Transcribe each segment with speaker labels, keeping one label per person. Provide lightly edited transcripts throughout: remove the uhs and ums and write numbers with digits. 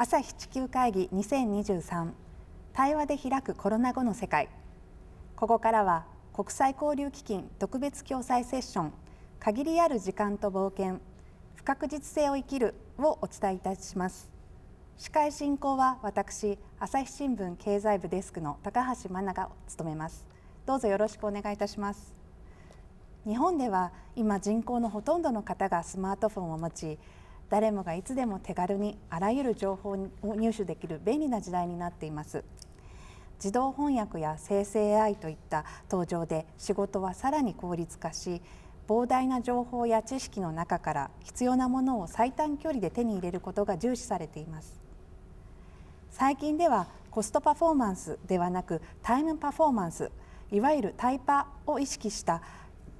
Speaker 1: 朝日地球会議2023対話で開くコロナ後の世界。ここからは国際交流基金特別共催セッション限りある時間と冒険不確実性を生きるをお伝えいたします。司会進行は私、朝日新聞経済部デスクの高橋真奈が務めます。どうぞよろしくお願いいたします。日本では今人口のほとんどの方がスマートフォンを持ち、誰もがいつでも手軽にあらゆる情報を入手できる便利な時代になっています。自動翻訳や生成 AI といった登場で仕事はさらに効率化し、膨大な情報や知識の中から必要なものを最短距離で手に入れることが重視されています。最近ではコストパフォーマンスではなくタイムパフォーマンス、いわゆるタイパを意識した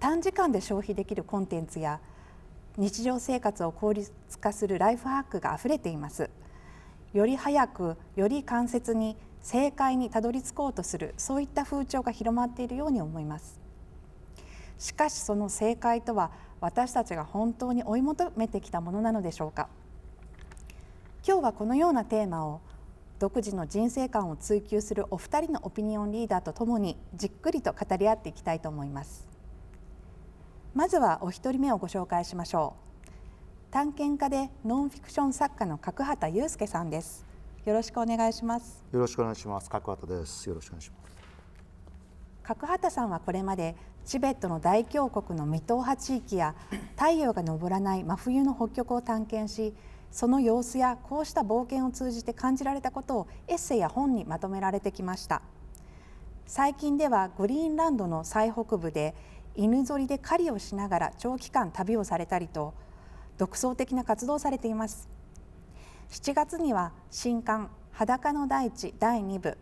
Speaker 1: 短時間で消費できるコンテンツや日常生活を効率化するライフハックがあふれています。より早く、より間接に正解にたどり着こうとする、そういった風潮が広まっているように思います。しかしその正解とは私たちが本当に追い求めてきたものなのでしょうか。今日はこのようなテーマを独自の人生観を追求するお二人のオピニオンリーダーとともにじっくりと語り合っていきたいと思います。まずはお一人目をご紹介しましょう。探検家でノンフィクション作家の角畑祐介さんです。よろしくお願いします。
Speaker 2: よろしくお願いします。角畑です。よろしくお願いします。
Speaker 1: 角畑さんはこれまでチベットの大峡谷の未踏破地域や太陽が昇らない真冬の北極を探検し、その様子やこうした冒険を通じて感じられたことをエッセイや本にまとめられてきました。最近ではグリーンランドの最北部で犬ぞりで狩りをしながら長期間旅をされたりと独創的な活動をされています。7月には新刊裸の大地第2部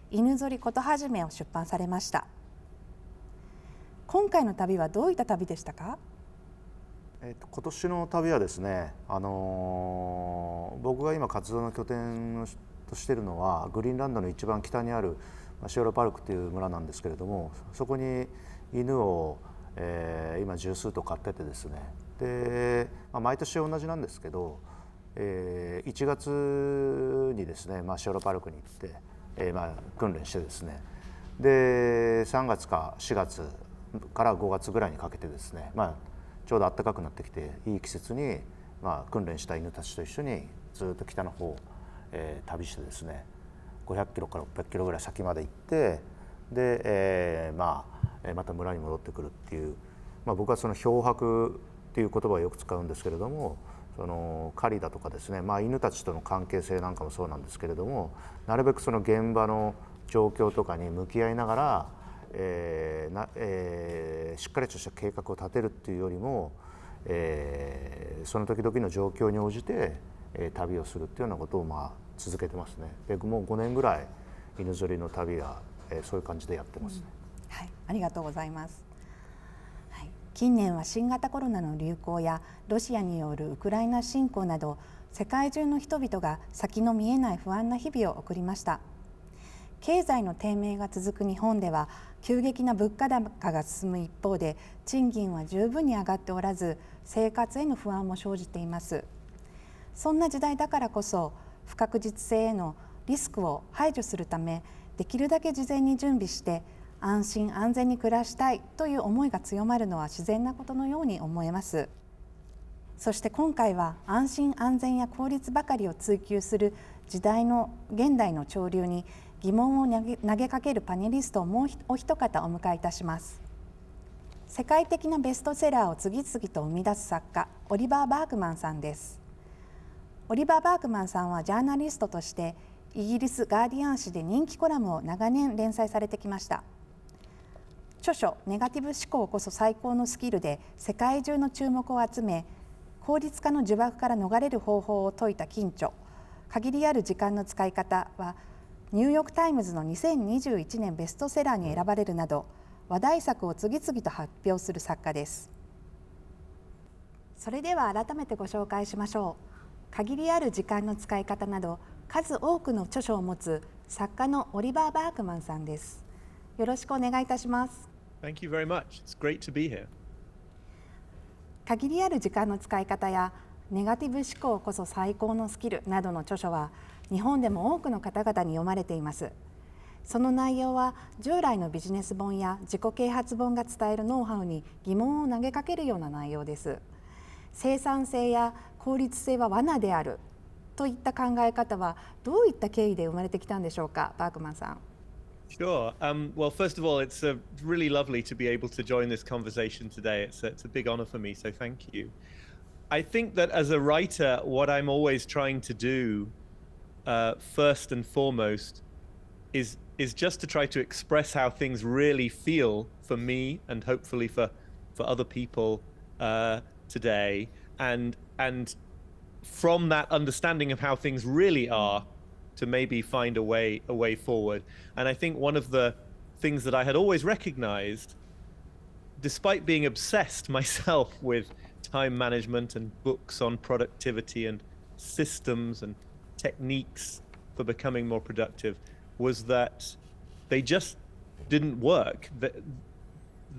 Speaker 1: 犬ぞりことはじめを出版されました。今回の旅はどういった旅でしたか？
Speaker 2: 今年の旅はですね、僕が今活動の拠点としているのはグリーンランドの一番北にあるシオロパルクという村なんですけれども、そこに犬を、今十数頭飼っててですね、で、毎年同じなんですけど、1月にですね、シオロパルクに行って、訓練してですね、で3月か4月から5月ぐらいにかけてですね、ちょうど暖かくなってきていい季節に、訓練した犬たちと一緒にずっと北の方、旅してですね、500キロから600キロぐらい先まで行って、で、また村に戻ってくるっていう、僕はその漂泊っていう言葉をよく使うんですけれども、その狩りだとかですね、犬たちとの関係性なんかもそうなんですけれども、なるべくその現場の状況とかに向き合いながら、しっかりとした計画を立てるっていうよりも、その時々の状況に応じて、旅をするっていうようなことを続けてますね。でもう5年ぐらい犬ぞりの旅は、そういう感じでやってますね。
Speaker 1: はい、ありがとうございます。近年は新型コロナの流行やロシアによるウクライナ侵攻など世界中の人々が先の見えない不安な日々を送りました。経済の低迷が続く日本では急激な物価高が進む一方で賃金は十分に上がっておらず生活への不安も生じています。そんな時代だからこそ不確実性へのリスクを排除するためできるだけ事前に準備して安心安全に暮らしたいという思いが強まるのは自然なことのように思えます。そして今回は安心安全や効率ばかりを追求する時代の現代の潮流に疑問を投げかけるパネリストをもうお一方お迎えいたします。世界的なベストセラーを次々と生み出す作家オリバー・バークマンさんです。オリバー・バークマンさんはジャーナリストとしてイギリスガーディアン紙で人気コラムを長年連載されてきました。著書ネガティブ思考こそ最高のスキルで世界中の注目を集め、効率化の呪縛から逃れる方法を説いた近著限りある時間の使い方はニューヨークタイムズの2021年ベストセラーに選ばれるなど話題作を次々と発表する作家です。それでは改めてご紹介しましょう。限りある時間の使い方など数多くの著書を持つ作家のオリバー・バークマンさんです。よろしくお願いいたします。
Speaker 3: Thank you very much. It's great to be here.
Speaker 1: 限りある時間の使い方やネガティブ思考こそ最高のスキルなどの著書は日本でも多くの方々に読まれています。その内容は従来のビジネス本や自己啓発本が伝えるノウハウに疑問を投げかけるような内容です。生産性や効率性は罠であるといった考え方はどういった経緯で生まれてきたんでしょうか、バークマンさん。
Speaker 3: Sure. Well, first of all, it's really lovely to be able to join this conversation today. It's a big honor for me, so thank you. I think that as a writer, what I'm always trying to do, first and foremost, is just to try to express how things really feel for me and hopefully for other people today, and from that understanding of how things really are, to maybe find a way forward. And I think one of the things that I had always recognized, despite being obsessed myself with time management and books on productivity and systems and techniques for becoming more productive, was that they just didn't work.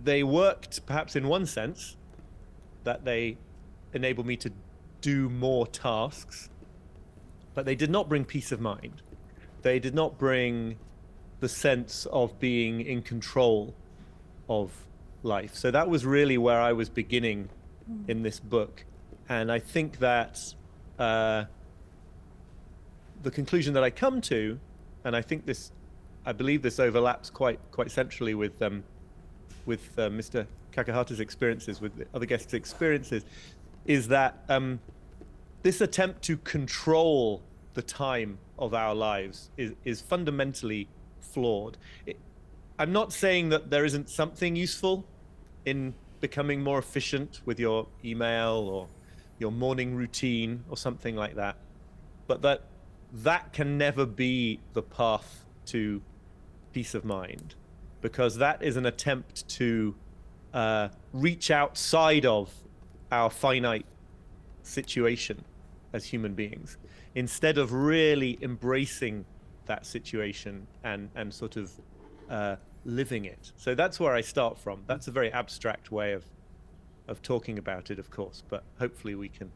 Speaker 3: They worked perhaps in one sense, that they enable me to do more tasks, but they did not bring peace of mind. They did not bring the sense of being in control of life. So that was really where I was beginning in this book. And I think that the conclusion that I come to, and I believe this overlaps quite centrally with Mr. Kakahata's experiences, with the other guests' experiences, is that this attempt to control the time of our lives is fundamentally flawed. I'm not saying that there isn't something useful in becoming more efficient with your email or your morning routine or something like that, but that can never be the path to peace of mind, because that is an attempt to reach outside of our finite situation as human beings, instead of really embracing that situation and sort of living it. So that's where I start from. That's a very abstract way of talking about it, of course, but hopefully we can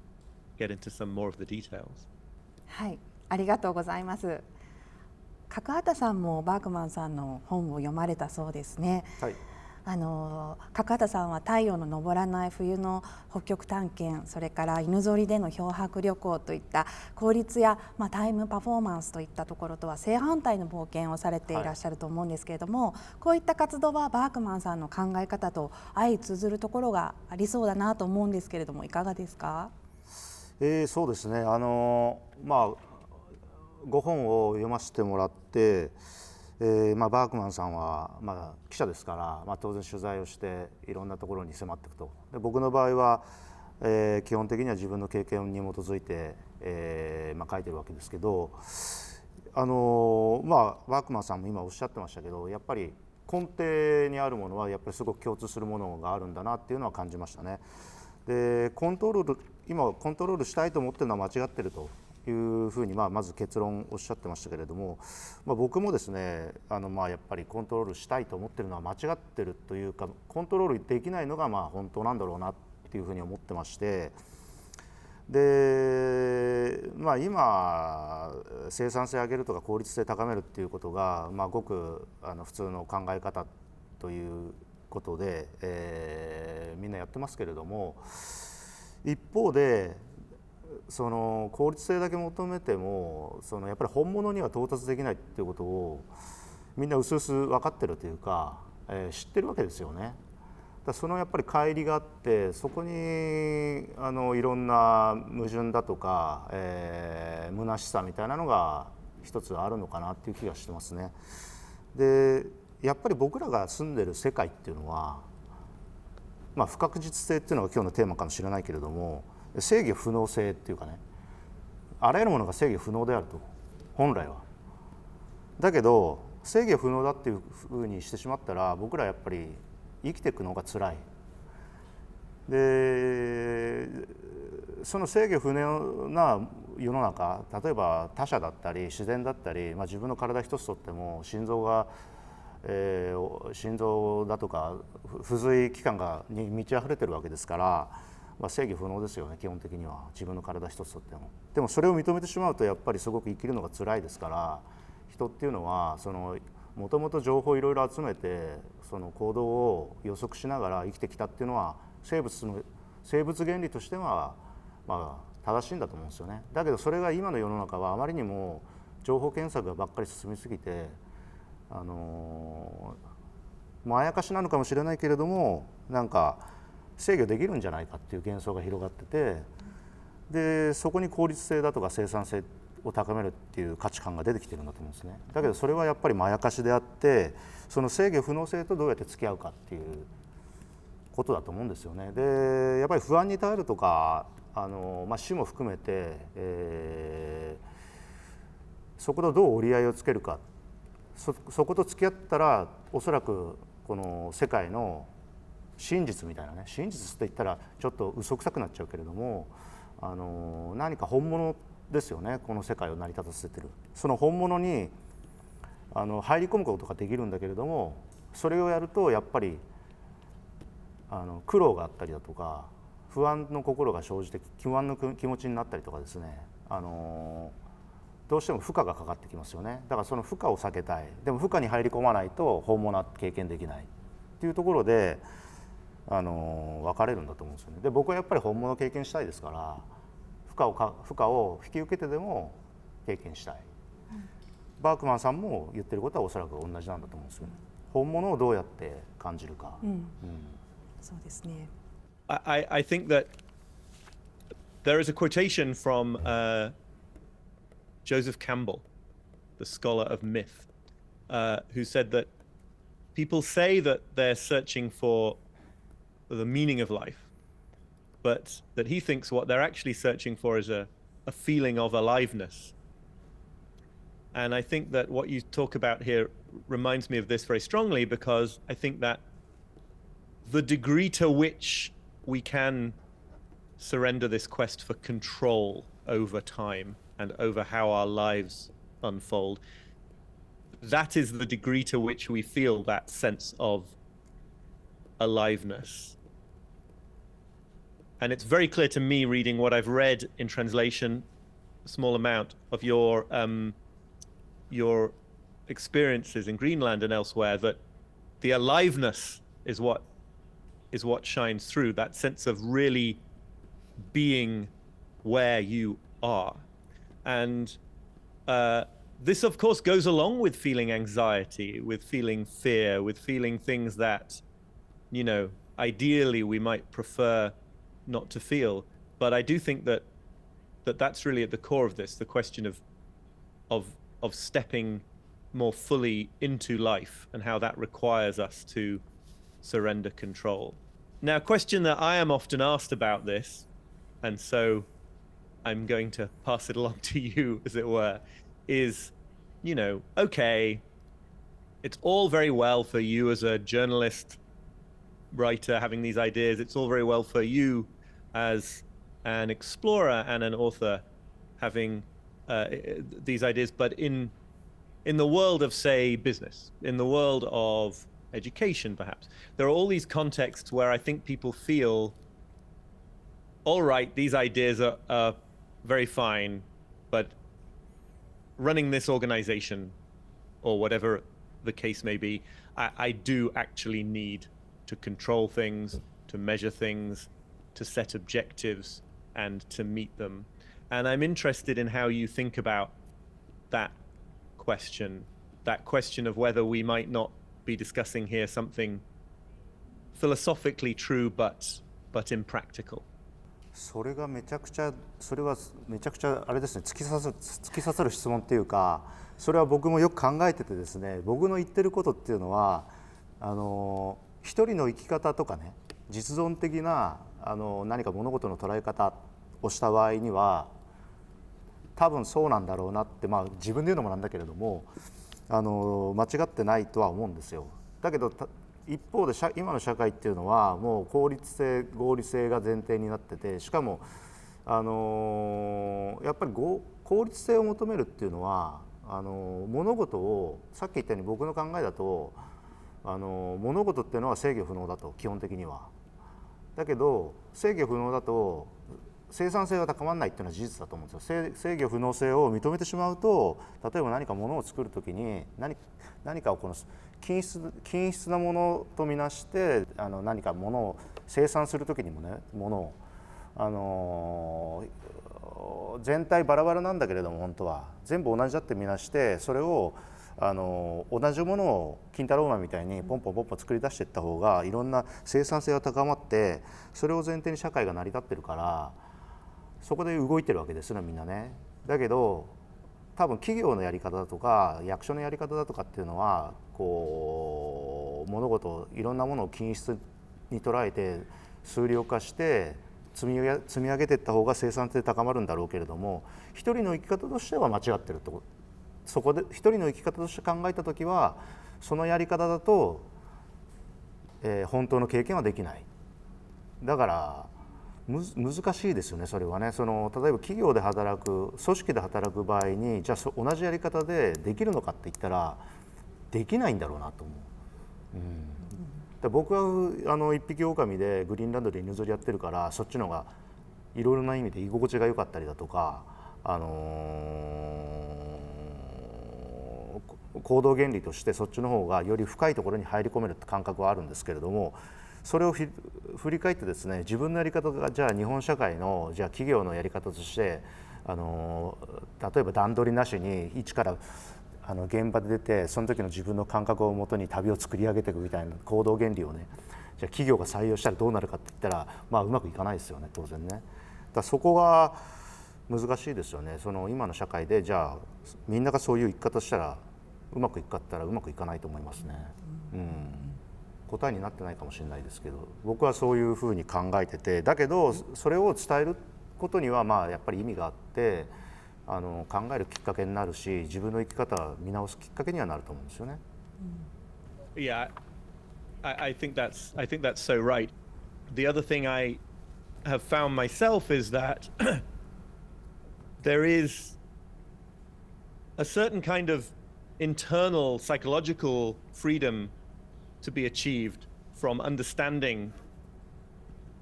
Speaker 3: get into some more of the details.
Speaker 1: はい、ありがとうございます。角畑さんもバークマンさんの本を読まれたそうですね。
Speaker 2: はい。
Speaker 1: 角畑さんは太陽の昇らない冬の北極探検、それから犬ぞりでの漂白旅行といった効率や、タイムパフォーマンスといったところとは正反対の冒険をされていらっしゃると思うんですけれども、こういった活動はバークマンさんの考え方と相通ずるところがありそうだなと思うんですけれども、いかがですか？
Speaker 2: そうですね。ご本を読ませてもらって、バークマンさんは、記者ですから、当然取材をしていろんなところに迫っていくと。で、僕の場合は、基本的には自分の経験に基づいて、書いてるわけですけど、バークマンさんも今おっしゃってましたけど、やっぱり根底にあるものはやっぱりすごく共通するものがあるんだなっていうのは感じましたね。で、今コントロールしたいと思ってるのは間違ってるというふうに、まず結論おっしゃってましたけれども、僕もですね、やっぱりコントロールしたいと思ってるのは間違ってるというか、コントロールできないのが本当なんだろうなっていうふうに思ってまして、で、今生産性上げるとか効率性高めるっていうことが、ごく普通の考え方ということで、みんなやってますけれども、一方でその効率性だけ求めてもやっぱり本物には到達できないっていうことをみんな薄々分かってるというか、知ってるわけですよね。そのやっぱり乖離があって、そこにいろんな矛盾だとか、虚しさみたいなのが一つあるのかなっていう気がしてますね。で、やっぱり僕らが住んでる世界っていうのは、不確実性っていうのが今日のテーマかもしれないけれども、制御不能性っていうかね、あらゆるものが制御不能であると、本来は。だけど制御不能だっていうふうにしてしまったら、僕らやっぱり生きていくのが辛い。で、その制御不能な世の中、例えば他者だったり自然だったり、自分の体一つとっても心臓だとか付随器官に満ち溢れてるわけですから、制御不能ですよね、基本的には。自分の体一つとっても。でもそれを認めてしまうとやっぱりすごく生きるのが辛いですから、人っていうのはもともと情報をいろいろ集めてその行動を予測しながら生きてきたっていうのは生物原理としては正しいんだと思うんですよね。だけどそれが今の世の中はあまりにも情報検索がばっかり進みすぎてまやかしなのかもしれないけれども、なんか制御できるんじゃないかっていう幻想が広がってて、でそこに効率性だとか生産性を高めるっていう価値観が出てきてるんだと思うんですね。だけどそれはやっぱりまやかしであって、その制御不能性とどうやって付き合うかっていうことだと思うんですよね。でやっぱり不安に耐えるとか死も含めて、そことどう折り合いをつけるか、そこと付き合ったらおそらくこの世界の真実みたいなね、真実って言ったらちょっと嘘くさくなっちゃうけれども何か本物ですよね、この世界を成り立たせてる。その本物に入り込むことができるんだけれども、それをやるとやっぱり苦労があったりだとか不安の心が生じて不安の気持ちになったりとかですね、どうしても負荷がかかってきますよね。だからその負荷を避けたい。でも負荷に入り込まないと本物は経験できないっていうところで分かれるんだと思うんですよね。で僕はやっぱり本物を経験したいですから、負荷を引き受けてでも経験したい。バークマンさんも言ってることはおそらく同じなんだと思うんですよね。本物をどうやって感じるか。
Speaker 1: そうですね。
Speaker 3: I think that there is a quotation from Joseph Campbell, the scholar of myth, who said that people say that they're searching for the meaning of life, but that he thinks what they're actually searching for is a feeling of aliveness. And I think that what you talk about here reminds me of this very strongly, because I think that the degree to which we can surrender this quest for control over time and over how our lives unfold, that is the degree to which we feel that sense of aliveness. And it's very clear to me, reading what I've read in translation, a small amount of your experiences in Greenland and elsewhere, that the aliveness is what shines through, that sense of really being where you are. And this, of course, goes along with feeling anxiety, with feeling fear, with feeling things that, you know, ideally we might prefer not to feel. But I do think that that's really at the core of this, the question of stepping more fully into life and how that requires us to surrender control. Now, a question that I am often asked about this, and so I'm going to pass it along to you, as it were, is, you know, okay, it's all very well for you as a journalist, writer, having these ideas. It's all very well for you as an explorer and an author having these ideas, but in the world of, say, business, in the world of education, perhaps, there are all these contexts where I think people feel, all right, these ideas are very fine, but running this organization, or whatever the case may be, I do actually need to control things, to measure things, to set objectives, and to meet them. And I'm interested in how you think about that question of whether we might not be discussing here something philosophically true but impractical.
Speaker 2: それはめちゃくちゃあれですね、突き刺さる質問っていうか、それは僕もよく考えててですね、僕の言ってることっていうのは一人の生き方とかね、実存的な何か物事の捉え方をした場合には多分そうなんだろうなって、自分で言うのもなんだけれども間違ってないとは思うんですよ。だけど一方で今の社会っていうのはもう効率性合理性が前提になってて、しかもやっぱり効率性を求めるっていうのは物事をさっき言ったように僕の考えだと物事っていうのは制御不能だと、基本的には。だけど制御不能だと生産性が高まらないっていうのは事実だと思うんですよ。制御不能性を認めてしまうと、例えば何か物を作るときに何かをこの均質なものとみなして何か物を生産するときにもね、物を全体バラバラなんだけれども本当は全部同じだってみなして、それを同じものを金太郎飴みたいにポンポンポンポン作り出していった方がいろんな生産性が高まって、それを前提に社会が成り立ってるから、そこで動いてるわけですよみんなね。だけど多分企業のやり方だとか役所のやり方だとかっていうのはこう物事いろんなものを均質に捉えて数量化して積み上げていった方が生産性高まるんだろうけれども、一人の生き方としては間違ってるってこと。そこで一人の生き方として考えた時はそのやり方だと、本当の経験はできない。だから難しいですよね、それはね。例えば企業で働く組織で働く場合にじゃあ同じやり方でできるのかって言ったらできないんだろうなと思う。で僕は一匹狼でグリーンランドで犬ぞりやってるから、そっちの方がいろいろな意味で居心地が良かったりだとか、行動原理としてそっちの方がより深いところに入り込めるって感覚はあるんですけれども、それを振り返ってですね、自分のやり方がじゃあ日本社会のじゃあ企業のやり方として例えば段取りなしに一から現場で出て、その時の自分の感覚をもとに旅を作り上げていくみたいな行動原理をね、じゃあ企業が採用したらどうなるかって言ったら、うまくいかないですよね、当然ね。だからそこが難しいですよね。今の社会でじゃあみんながそういう生き方したらうまくいくかって言ったらうまくいかないと思いますね。答えになってないかもしれないですけど、僕はそういうふうに考えてて、だけどそれを伝えることにはやっぱり意味があって、考えるきっかけになるし、自分の生き方を見直すきっかけにはなると思うんですよね。
Speaker 3: Yeah, I think that's so right. The other thing I have found myself is that there is a certain kind of internal psychological freedom to be achieved from understanding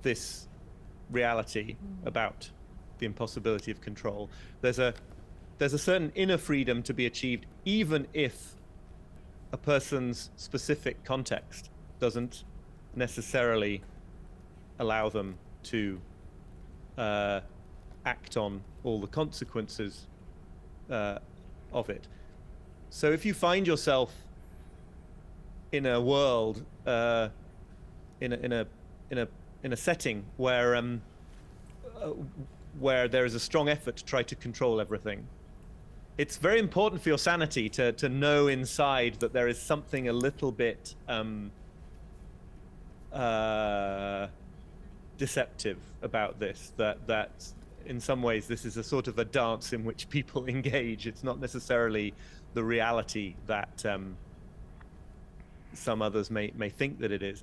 Speaker 3: this reality about the impossibility of control. There's a certain inner freedom to be achieved even if a person's specific context doesn't necessarily allow them to act on all the consequences of it. So if you find yourself in a world, in a setting where there is a strong effort to try to control everything, it's very important for your sanity to know inside that there is something a little bit deceptive about this. That in some ways this is a sort of a dance in which people engage. It's not necessarily the reality that some others may think that it is.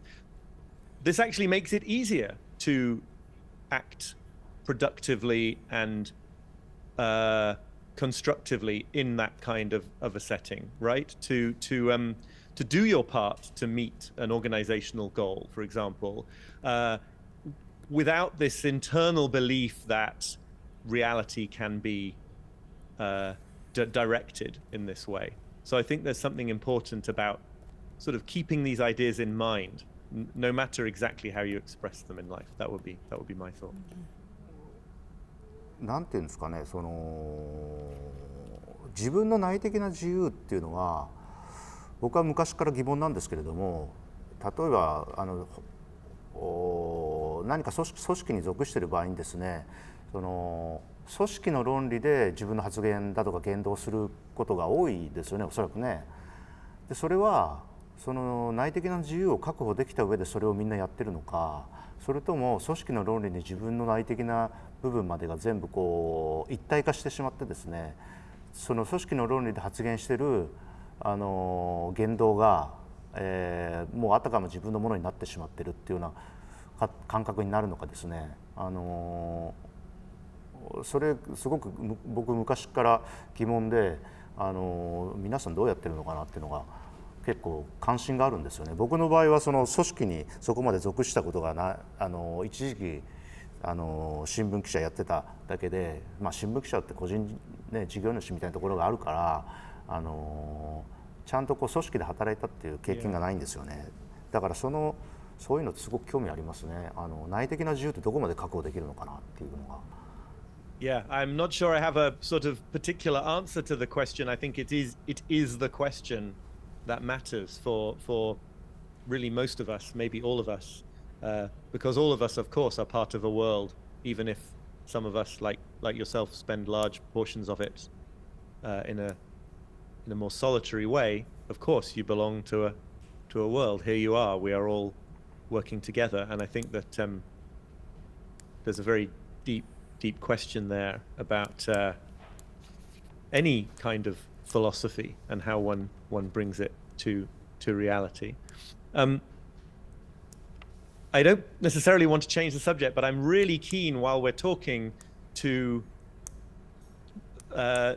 Speaker 3: This actually makes it easier to act productively and constructively in that kind of a setting, right? To do your part to meet an organizational goal, for example, without this internal belief that reality can be directed in this way. So I think there's something important about sort of keeping these ideas in mind, no matter exactly how you express them in life. That would be my thought.
Speaker 2: なんていうんですかね、自分の内的な自由っていうのは僕は昔から疑問なんですけれども、例えば何か組織に属している場合にですね、組織の論理で自分の発言だとか言動することが多いですよね、おそらくね。でそれは内的な自由を確保できた上でそれをみんなやってるのか、それとも組織の論理に自分の内的な部分までが全部一体化してしまってですね、その組織の論理で発言している言動が、もうあたかも自分のものになってしまっているっていうような感覚になるのかですね。それすごく僕昔から疑問で、皆さんどうやってるのかなっていうのが結構関心があるんですよね。僕の場合はその組織にそこまで属したことが一時期新聞記者やってただけで、新聞記者って個人、事業主みたいなところがあるから、ちゃんとこう組織で働いたっていう経験がないんですよね。だからそういうのってすごく興味ありますね。内的な自由ってどこまで確保できるのかなっていうのが。
Speaker 3: Yeah, I'm not sure I have a sort of particular answer to the question. I think it is the question that matters for really most of us, maybe all of us, because all of us, of course, are part of a world, even if some of us, like yourself, spend large portions of it in a more solitary way. Of course, you belong to a world. Here you are. We are all working together, and I think that there's a very deep question there about any kind of philosophy and how one brings it to reality. I don't necessarily want to change the subject, but I'm really keen while we're talking to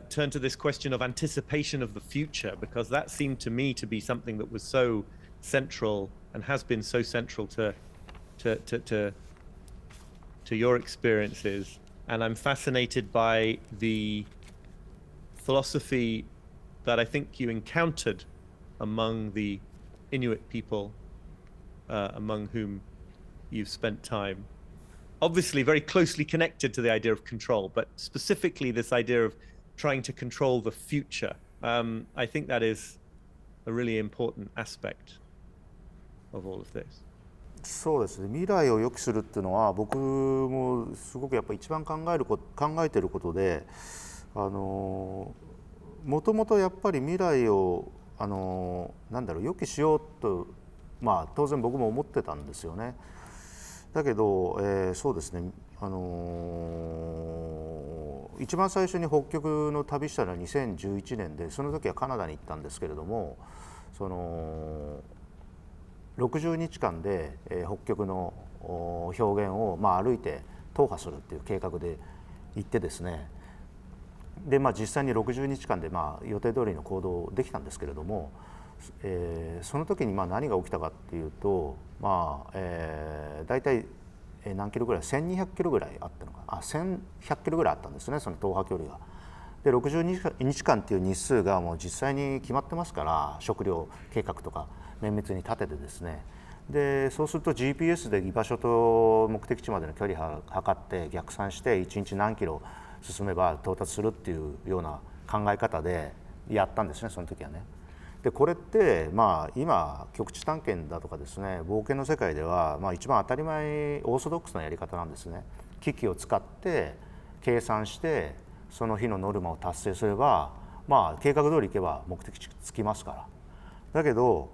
Speaker 3: turn to this question of anticipation of the future, because that seemed to me to be something that was so central and has been so central to your experiences. And I'm fascinated by the philosophy that I think you encountered among the Inuit people, among whom you've spent time. Obviously very closely connected to the idea of control, but specifically this idea of trying to control the future. I think that is a really important aspect of all of this.
Speaker 2: そうですね、未来を予期するっていうのは僕もすごくやっぱ一番考えてることで、もともとやっぱり未来を予期しようと、当然僕も思ってたんですよね。だけど、そうですね、一番最初に北極の旅したのは2011年で、その時はカナダに行ったんですけれども、60日間で北極の表現を歩いて踏破するっていう計画で行ってですね、で実際に60日間で予定通りの行動できたんですけれども、その時に何が起きたかっていうと、大体何キロぐらい、1200キロぐらいあったのか、1100キロぐらいあったんですね、その踏破距離が。で60日間っていう日数がもう実際に決まってますから、食料計画とか綿密に立ててですね、でそうすると GPS で居場所と目的地までの距離を測って逆算して1日何キロ進めば到達するっていうような考え方でやったんですね、その時はね。でこれって今極地探検だとかですね、冒険の世界では一番当たり前オーソドックスなやり方なんですね。機器を使って計算してその日のノルマを達成すれば計画通り行けば目的地着きますから。だけど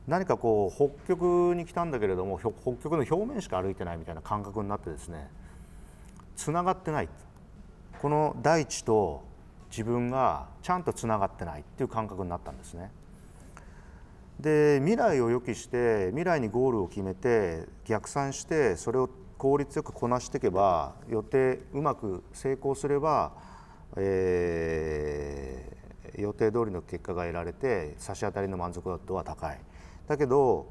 Speaker 2: 何かこう北極に来たんだけれども北極の表面しか歩いてないみたいな感覚になってですね、つながってない、この大地と自分がちゃんとつながってないっていう感覚になったんですね。で未来を予期して未来にゴールを決めて逆算してそれを効率よくこなしていけば予定うまく成功すれば、予定通りの結果が得られて差し当たりの満足度は高い。だけど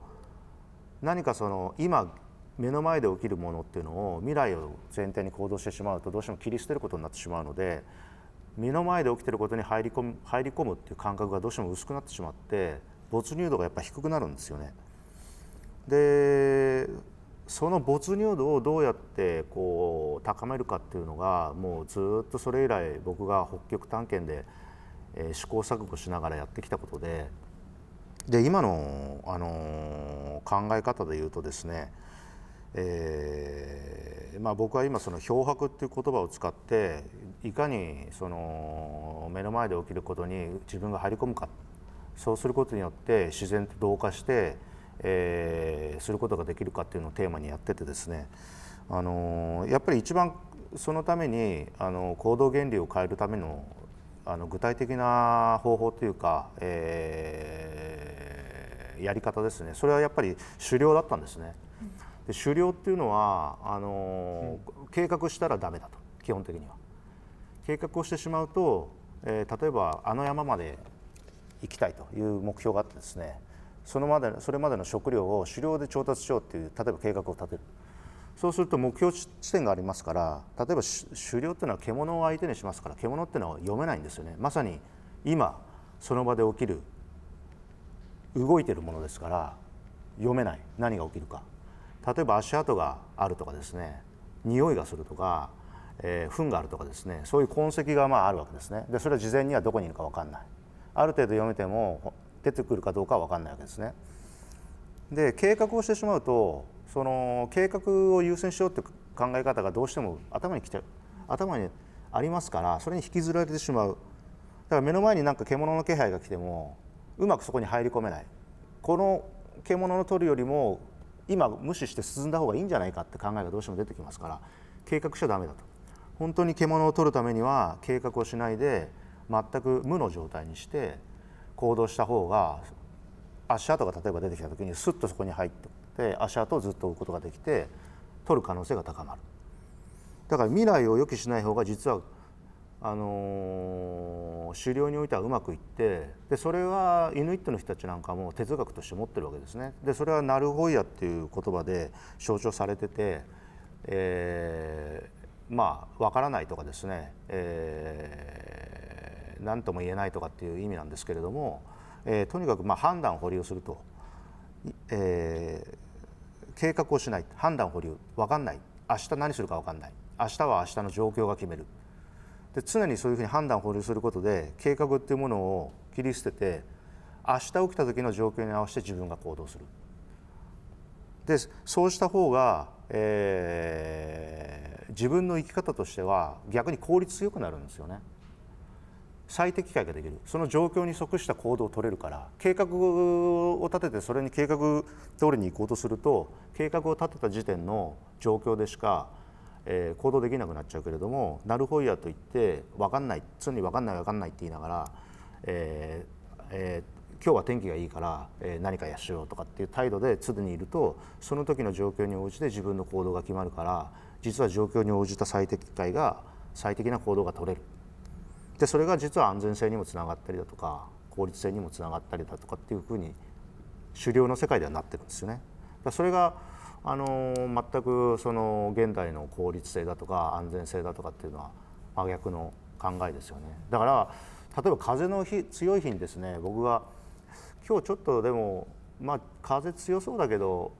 Speaker 2: 何か今目の前で起きるものっていうのを未来を前提に行動してしまうとどうしても切り捨てることになってしまうので、目の前で起きてることに入り込むっていう感覚がどうしても薄くなってしまって没入度がやっぱ低くなるんですよね。でその没入度をどうやってこう高めるかっていうのがもうずっとそれ以来僕が北極探検で試行錯誤しながらやってきたことで、今の、考え方でいうとですね、僕は今その漂白っていう言葉を使っていかにその目の前で起きることに自分が入り込むか、そうすることによって自然と同化して、することができるかっていうのをテーマにやっててですね、やっぱり一番そのために行動原理を変えるための具体的な方法というか、やり方ですね。それはやっぱり狩猟だったんですね。で狩猟っていうのは計画したらダメだと。基本的には計画をしてしまうと、例えば山まで行きたいという目標があってですね、それまでの食料を狩猟で調達しようっていう例えば計画を立てる。そうすると目標地点がありますから、例えば狩猟っていうのは獣を相手にしますから、獣っていうのは読めないんですよね。まさに今その場で起きる動いてるものですから読めない、何が起きるか。例えば足跡があるとかですね、匂いがするとか、糞があるとかですね、そういう痕跡があるわけですね。でそれは事前にはどこにいるか分かんない、ある程度読めても出てくるかどうかは分かんないわけですね。で計画をしてしまうと、その計画を優先しようって考え方がどうしても頭にありますから、それに引きずられてしまう。だから目の前になんか獣の気配が来てもうまくそこに入り込めない。この獣の取るよりも今無視して進んだ方がいいんじゃないかって考えがどうしても出てきますから、計画しちゃダメだと。本当に獣を取るためには計画をしないで全く無の状態にして行動した方が、足跡が例えば出てきた時にスッとそこに入って足跡をずっと追うことができて取る可能性が高まる。だから未来を予期しない方が実は狩猟においてはうまくいって、でそれはイヌイットの人たちなんかも哲学として持ってるわけですね。でそれはナルホイヤっていう言葉で象徴されてて、まあ分からないとかですね、何とも言えないとかっていう意味なんですけれども、とにかく判断を保留すると、計画をしない、判断保留、分かんない、明日何するか分かんない、明日は明日の状況が決める。で常にそういうふうに判断を保留することで計画っていうものを切り捨てて、明日起きた時の状況に合わせて自分が行動する。でそうした方が、自分の生き方としては逆に効率よくなるんですよね。最適解ができる、その状況に即した行動を取れるから。計画を立ててそれに計画通りに行こうとすると、計画を立てた時点の状況でしか行動できなくなっちゃうけれども、ナルホイヤといって分かんない、常に分かんない分かんないって言いながら、今日は天気がいいから、何かしようとかっていう態度で常にいると、その時の状況に応じて自分の行動が決まるから、実は状況に応じた最適解が最適な行動が取れる。でそれが実は安全性にもつながったりだとか効率性にもつながったりだとかっていうふうに狩猟の世界ではなってるんですよね。それが全くその現代の効率性だとか安全性だとかっていうのは真逆の考えですよね。だから例えば風の日、強い日にですね、僕が今日ちょっとでも風強そうだけど、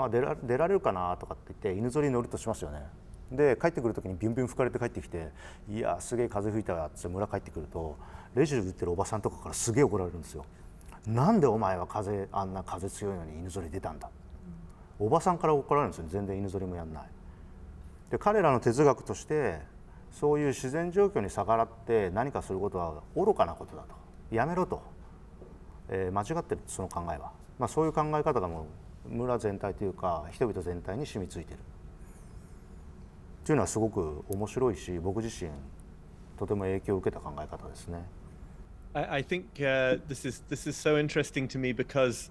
Speaker 2: 出られるかなとかって言って犬ぞりに乗るとしますよね。で帰ってくる時にビュンビュン吹かれて帰ってきて、いやすげえ風吹いたわって村帰ってくると、レジ売ってるおばさんとかからすげえ怒られるんですよ。なんでお前はあんな風強いのに犬ぞり出たんだ、おばさんから怒られるんですよ。全然犬ぞりもやんない。で彼らの哲学として、そういう自然状況に逆らって何かすることは愚かなことだと、やめろと、間違ってる、その考えは。そういう考え方がもう村全体というか人々全体に染みついているというのはすごく面白いし、僕自身とても影響を受けた考え方ですね。
Speaker 3: I think this is so interesting to me because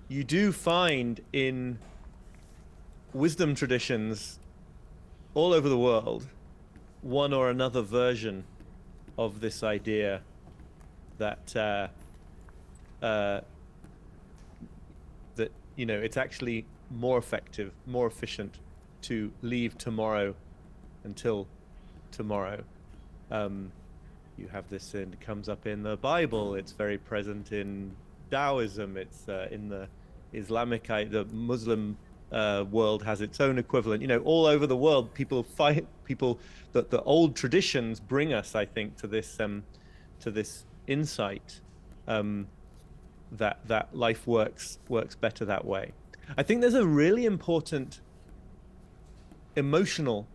Speaker 3: you do find in wisdom traditions all over the world one or another version of this idea that that it's actually more effective, more efficient to leave tomorrow until tomorrow. You have this, and it comes up in the Bible. It's very present in Taoism. It's in the Islamic, the Muslim world has its own equivalent. All over the world, that the old traditions bring us, I think, to this insight that life works better that way. I think there's a really important emotional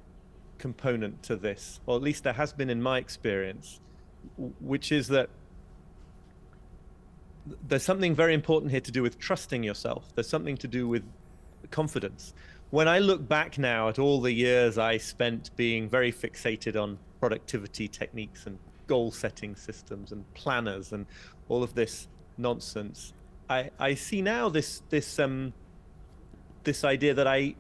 Speaker 3: component to this, or at least there has been in my experience, which is that there's something very important here to do with trusting yourself. There's something to do with confidence. When I look back now at all the years I spent being very fixated on productivity techniques and goal setting systems and planners and all of this nonsense, I see now this idea that I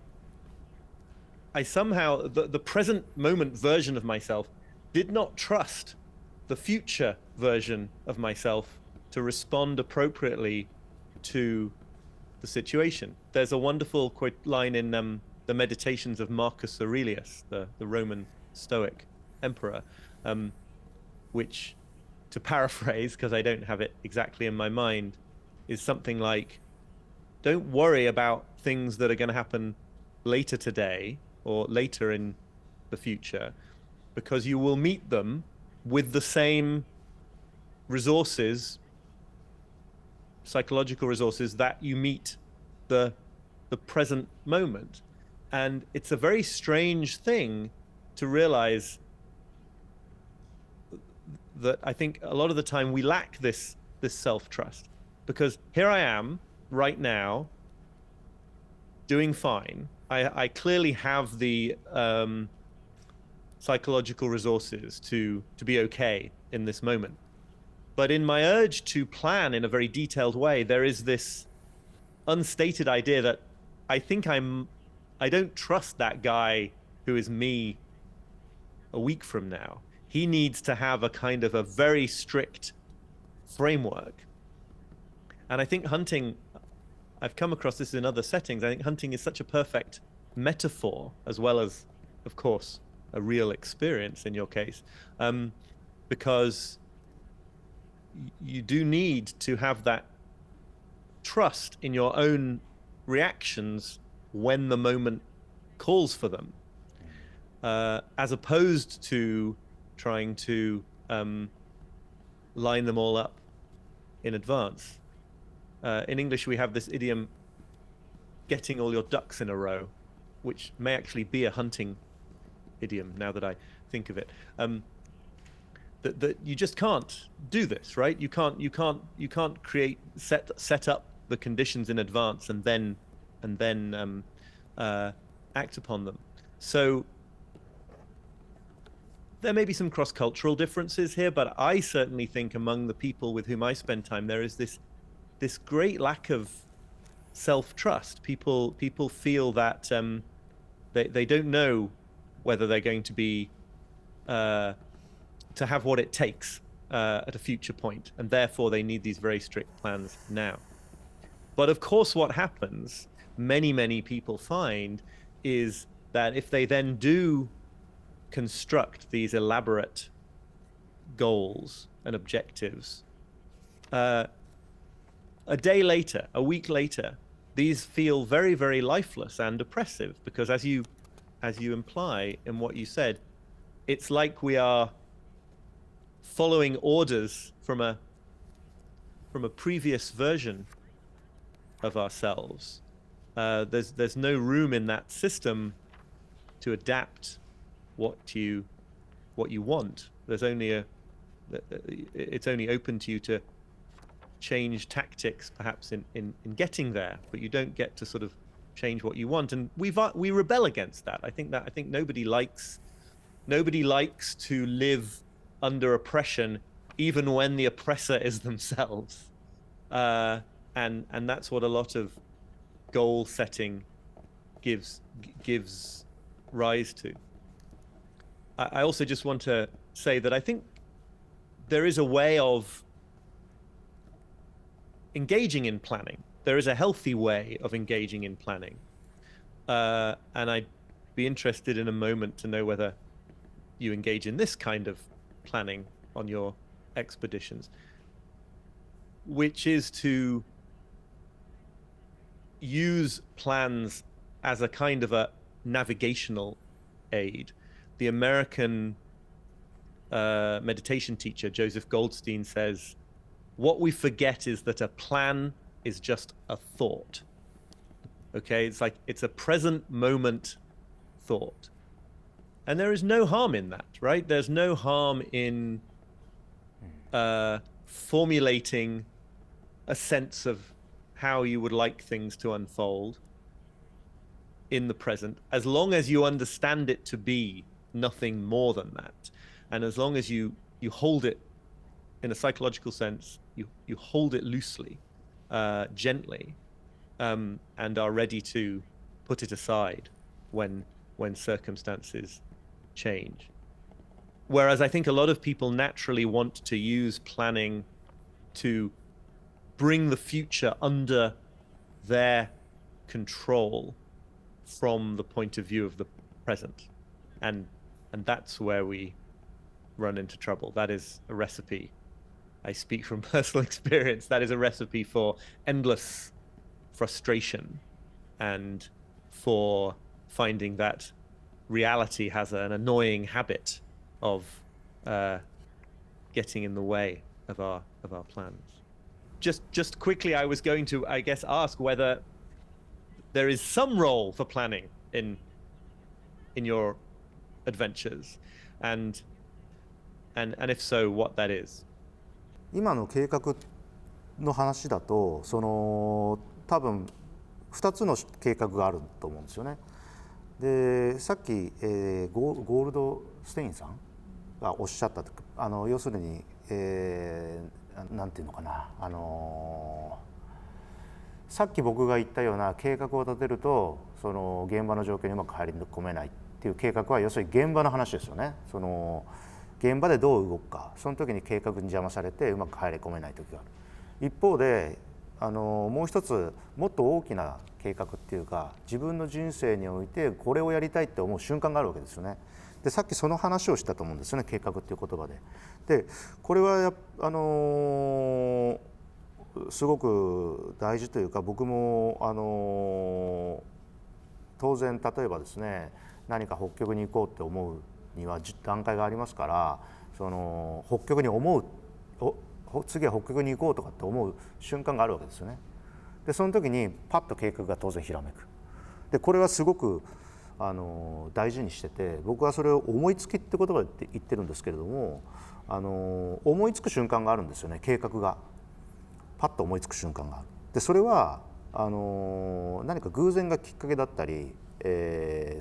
Speaker 3: somehow, the present moment version of myself did not trust the future version of myself to respond appropriately to the situation. There's a wonderful quote line in the Meditations of Marcus Aurelius, the Roman Stoic emperor, which, to paraphrase, because I don't have it exactly in my mind, is something like, don't worry about things that are going to happen later today or later in the future, because you will meet them with the same resources, psychological resources, that you meet the present moment. And it's a very strange thing to realize that I think a lot of the time we lack this self-trust, because here I am right now doing fine. I clearly have the psychological resources to be okay in this moment. But in my urge to plan in a very detailed way, there is this unstated idea that I think I don't trust that guy who is me a week from now. He needs to have a kind of a very strict framework. And I think hunting, I've come across this in other settings, I think hunting is such a perfect metaphor, as well as, of course, a real experience in your case, because you do need to have that trust in your own reactions when the moment calls for them, as opposed to trying to line them all up in advance. In English, we have this idiom, getting all your ducks in a row, which may actually be a hunting idiom now that I think of it. That you just can't do this, right? You can't create set up the conditions in advance and then act upon them. So there may be some cross-cultural differences here, but I certainly think among the people with whom I spend time, there is this great lack of self-trust. People feel that they don't know whether they're going to be to have what it takes at a future point, and therefore they need these very strict plans now. But of course, what happens, many people find, is that if they then do construct these elaborate goals and objectives, a day later, a week later, these feel very lifeless and oppressive, because as you imply in what you said, it's like we are following orders from a previous version of ourselves. There's no room in that system to adapt what you want. There's only it's only open to you to change tactics, perhaps in getting there, but you don't get to sort of change what you want. And we rebel against that. I think nobody likes to live under oppression, even when the oppressor is themselves. And that's what a lot of goal setting gives rise to. I also just want to say that I think there is a way of engaging in planning. There is a healthy way of engaging in planning. And I'd be interested in a moment to know whether you engage in this kind of planning on your expeditions, which is to use plans as a kind of a navigational aid. The American meditation teacher, Joseph Goldstein, says, what we forget is that a plan is just a thought. Okay, it's like it's a present moment thought. And there is no harm in that, right? There's no harm in formulating a sense of how you would like things to unfold in the present, as long as you understand it to be nothing more than that. And as long as you hold it in a psychological sense, you hold it loosely, gently, and are ready to put it aside when circumstances change. Whereas I think a lot of people naturally want to use planning to bring the future under their control from the point of view of the present. And that's where we run into trouble. That is a recipe. I speak from personal experience. That is a recipe for endless frustration and for finding that reality has an annoying habit of getting in the way of our plans. Just quickly, I was going to, I guess, ask whether there is some role for planning in your adventures, and if so, what that is.
Speaker 2: 今の計画の話だと多分2つの計画があると思うんですよね。でさっき、ゴールドステインさんがおっしゃった要するに、なんていうのかなさっき僕が言ったような計画を立てると現場の状況にうまく入り込めないっていう計画は要するに現場の話ですよね。現場でどう動くか、その時に計画に邪魔されてうまく入り込めない時がある。一方でもう一つもっと大きな計画っていうか自分の人生においてこれをやりたいって思う瞬間があるわけですよね。でさっきその話をしたと思うんですよね、計画っていう言葉で。でこれはすごく大事というか僕も当然例えばですね何か北極に行こうって思うには段階がありますから北極に次は北極に行こうとかって思う瞬間があるわけですよね。でその時にパッと計画が当然ひらめく。でこれはすごく大事にしてて僕はそれを思いつきって言葉で言ってるんですけれども思いつく瞬間があるんですよね。計画がパッと思いつく瞬間がある。でそれは何か偶然がきっかけだったり、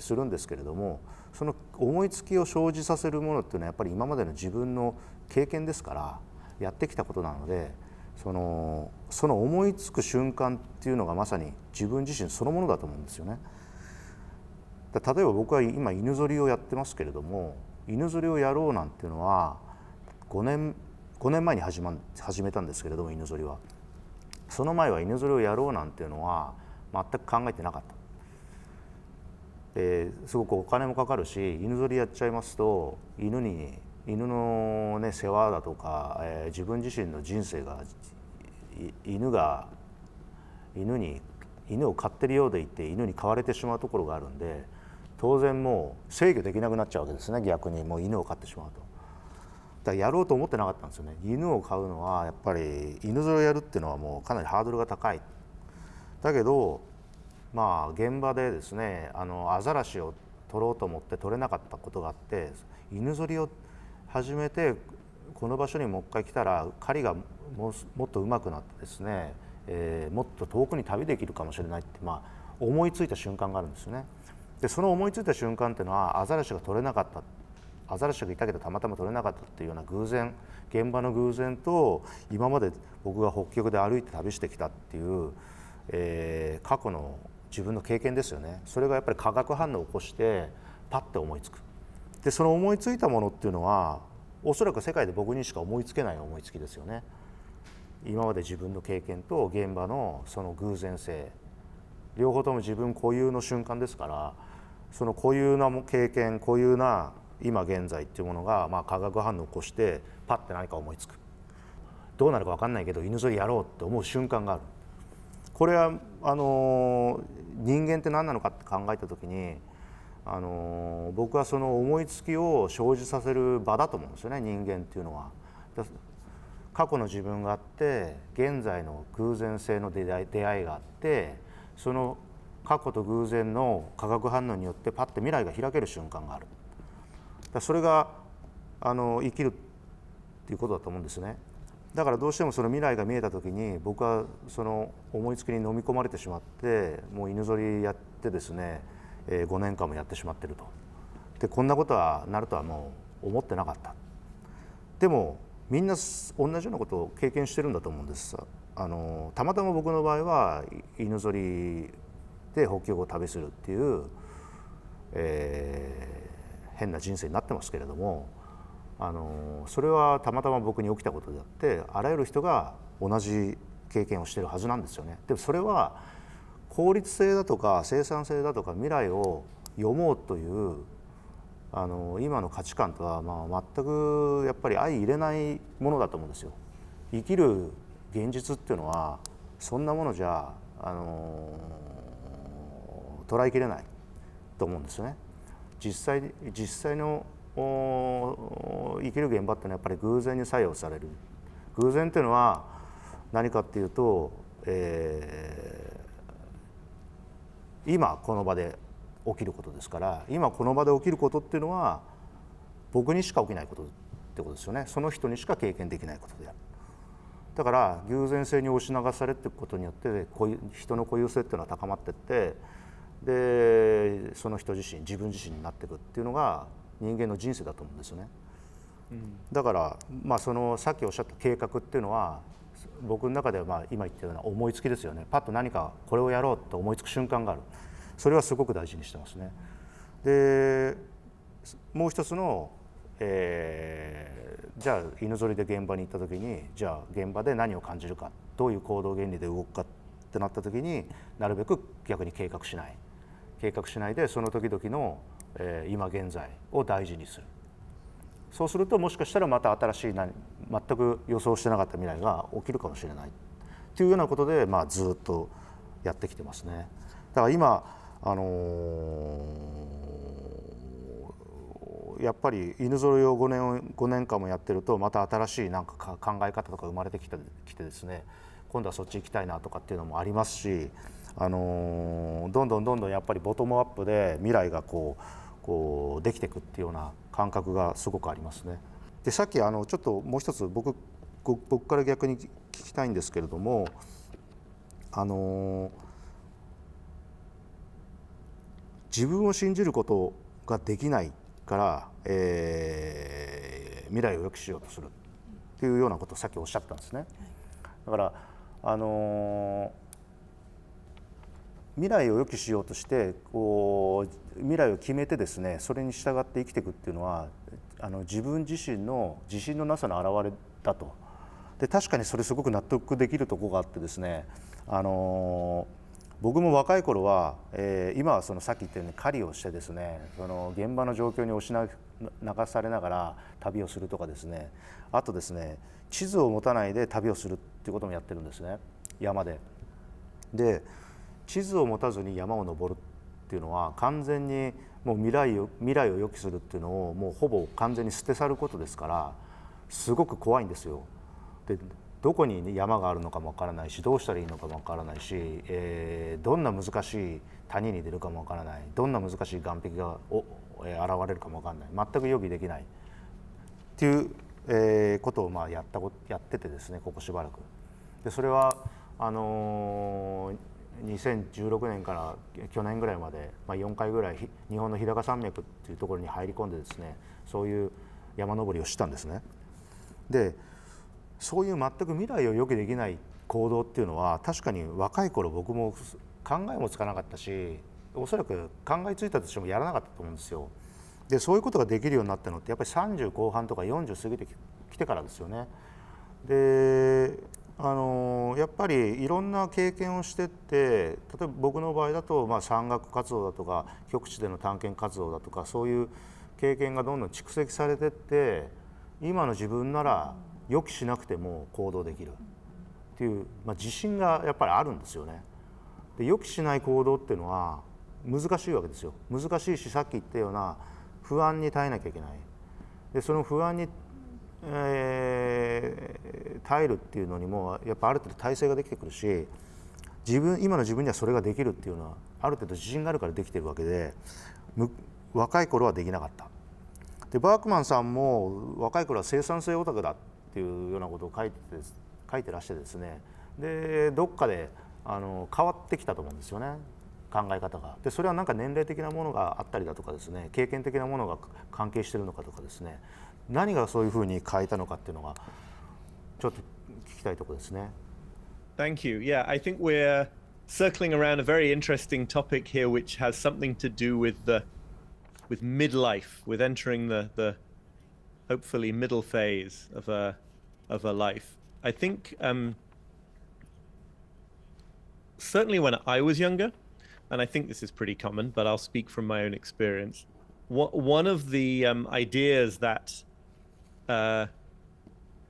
Speaker 2: するんですけれどもその思いつきを生じさせるものっていうのはやっぱり今までの自分の経験ですからやってきたことなのでその思いつく瞬間っていうのがまさに自分自身そのものだと思うんですよね。例えば僕は今犬ぞりをやってますけれども犬ぞりをやろうなんていうのは5年前に始めたんですけれども犬ぞりはその前は犬ぞりをやろうなんていうのは全く考えてなかった。すごくお金もかかるし犬ぞりやっちゃいますと犬の、ね、世話だとか、自分自身の人生が犬を飼ってるようでいて犬に飼われてしまうところがあるんで当然もう制御できなくなっちゃうわけですね。逆にもう犬を飼ってしまうと。だからやろうと思ってなかったんですよね。犬を飼うのはやっぱり犬ぞりをやるっていうのはもうかなりハードルが高い。だけど現場でですねアザラシを取ろうと思って取れなかったことがあって犬ぞりを始めてこの場所にもう一回来たら狩りがもっと上手くなってですね、もっと遠くに旅できるかもしれないって、思いついた瞬間があるんですよね。でその思いついた瞬間っていうのはアザラシが取れなかったアザラシがいたけどたまたま取れなかったっていうような偶然現場の偶然と今まで僕が北極で歩いて旅してきたっていう、過去の自分の経験ですよね。それがやっぱり化学反応を起こしてパッて思いつく。でその思いついたものっていうのはおそらく世界で僕にしか思いつけない思いつきですよね。今まで自分の経験と現場のその偶然性両方とも自分固有の瞬間ですからその固有な経験固有な今現在っていうものが化学反応を起こしてパッて何か思いつく。どうなるか分かんないけど犬ぞりやろうって思う瞬間がある。これは人間って何なのかって考えた時に僕はその思いつきを生じさせる場だと思うんですよね人間っていうのは。過去の自分があって現在の偶然性の出会いがあってその過去と偶然の化学反応によってパッて未来が開ける瞬間がある。それが生きるっていうことだと思うんですね。だからどうしてもその未来が見えた時に僕はその思いつきに飲み込まれてしまってもう犬ぞりやってですね、5年間もやってしまってると。でこんなことはなるとはもう思ってなかった。でもみんな同じようなことを経験してるんだと思うんです。たまたま僕の場合は犬ぞりで北極を旅するっていう、変な人生になってますけれどもそれはたまたま僕に起きたことであってあらゆる人が同じ経験をしているはずなんですよね。でもそれは効率性だとか生産性だとか未来を読もうという今の価値観とは全くやっぱり相入れないものだと思うんですよ。生きる現実っていうのはそんなものじゃ捉えきれないと思うんですよね。実際の生きる現場っていうのはやっぱり偶然に作用される。偶然っていうのは何かっていうと、今この場で起きることですから、今この場で起きることっていうのは僕にしか起きないことってことですよね。その人にしか経験できないことである。だから偶然性に押し流されていくことによって人の固有性っていうのは高まっていって、でその人自身自分自身になっていくっていうのが人間の人生だと思うんですよね。だからそのさっきおっしゃった計画っていうのは僕の中では今言ったような思いつきですよね。パッと何かこれをやろうと思いつく瞬間がある。それはすごく大事にしてますね。でもう一つの、じゃあ犬ぞりで現場に行った時にじゃあ現場で何を感じるか、どういう行動原理で動くかってなった時になるべく逆に計画しないでその時々の、今現在を大事にする。そうするともしかしたらまた新しい全く予想してなかった未来が起きるかもしれないというようなことで、ずっとやってきてますね。だから今やっぱり犬ぞりを5年間もやってるとまた新しいなんか考え方とか生まれてきてですね、今度はそっち行きたいなとかっていうのもありますし、どんどんやっぱりボトムアップで未来がこうできていくっていうような感覚がすごくありますね。でさっきちょっともう一つ僕から逆に聞きたいんですけれども、自分を信じることができないから、未来を良くしようとするっていうようなことをさっきおっしゃったんですね。だから未来を良くしようとして未来を決めてですね、それに従って生きていくっていうのは自分自身の自信のなさの表れだと。で確かにそれすごく納得できるところがあってですね、僕も若い頃は、今はさっき言ったように狩りをしてですね、現場の状況に押し流されながら旅をするとかですね、あとですね地図を持たないで旅をするっていうこともやってるんですね、山で。で地図を持たずに山を登るっていうのは完全にもう未来を予期するっていうのをもうほぼ完全に捨て去ることですから、すごく怖いんですよ。でどこに山があるのかもわからないし、どうしたらいいのかもわからないし、どんな難しい谷に出るかもわからない、どんな難しい岸壁が現れるかもわからない、全く予備できないっていう、ことをやっててですね、ここしばらく。でそれは2016年から去年ぐらいまで、4回ぐらい日本の日高山脈っていうところに入り込んでですね、そういう山登りをしたんですね。でそういう全く未来を予期できない行動っていうのは確かに若い頃僕も考えもつかなかったし、おそらく考えついたとしてもやらなかったと思うんですよ。でそういうことができるようになったのってやっぱり30後半とか40過ぎてきてからですよね。でやっぱりいろんな経験をしてって、例えば僕の場合だと山岳活動だとか極地での探検活動だとか、そういう経験がどんどん蓄積されてって、今の自分なら予期しなくても行動できるっていう、自信がやっぱりあるんですよね。で予期しない行動っていうのは難しいわけですよ。難しいし、さっき言ったような不安に耐えなきゃいけない。でその不安に耐えるっていうのにもやっぱある程度体制ができてくるし、今の自分にはそれができるっていうのはある程度自信があるからできてるわけで、若い頃はできなかった。でバークマンさんも若い頃は生産性オタクだっていうようなことを書いてらしてですね、でどっかで変わってきたと思うんですよね、考え方が。でそれはなんか年齢的なものがあったりだとかですね、経験的なものが関係しているのかとかですね、何がそういうふうに変えたのかっていうのがちょっと聞きたいところですね。
Speaker 3: Thank you. Yeah, I think we're circling around a very interesting topic here, which has something to do with midlife, with entering the hopefully middle phase of a life. I think certainly when I was younger, and I think this is pretty common, but I'll speak from my own experience. One of the ideas that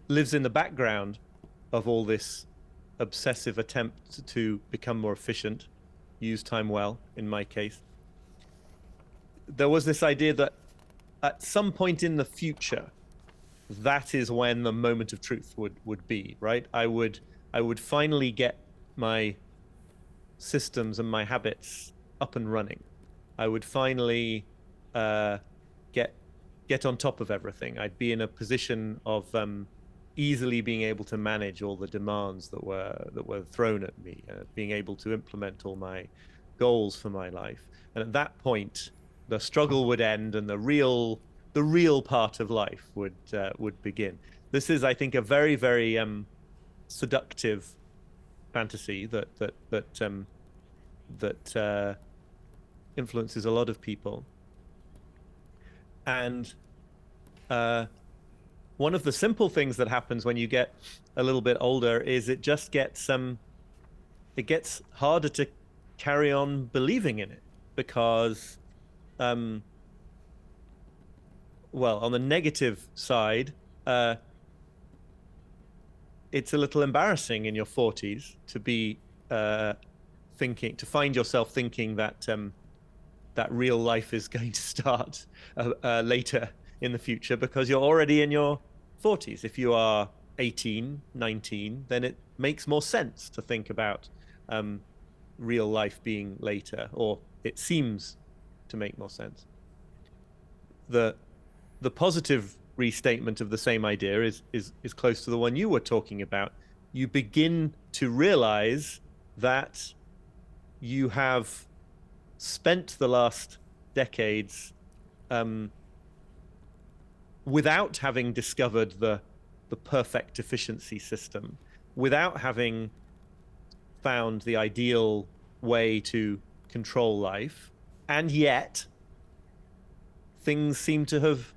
Speaker 3: lives in the background of all this obsessive attempt to become more efficient, use time well, in my case, there was this idea that at some point in the future, that is when the moment of truth would be, right? I would finally get my systems and my habits up and running. I would finally get on top of everything. I'd be in a position of easily being able to manage all the demands that were thrown at me, being able to implement all my goals for my life. And at that point, the struggle would end, and the real part of life would begin. This is, I think, a very, very seductive fantasy that influences a lot of people. And one of the simple things that happens when you get a little bit older is it just gets it gets harder to carry on believing in it, because well, on the negative side, it's a little embarrassing in your 40s to be to find yourself thinking that that real life is going to start later in the future, because you're already in your 40s. If you are 18, 19, then it makes more sense to think about real life being later, or it seems to make more sense. The positive restatement of the same idea is close to the one you were talking about. You begin to realize that you have spent the last decades without having discovered the perfect efficiency system, without having found the ideal way to control life, and yet things seem to have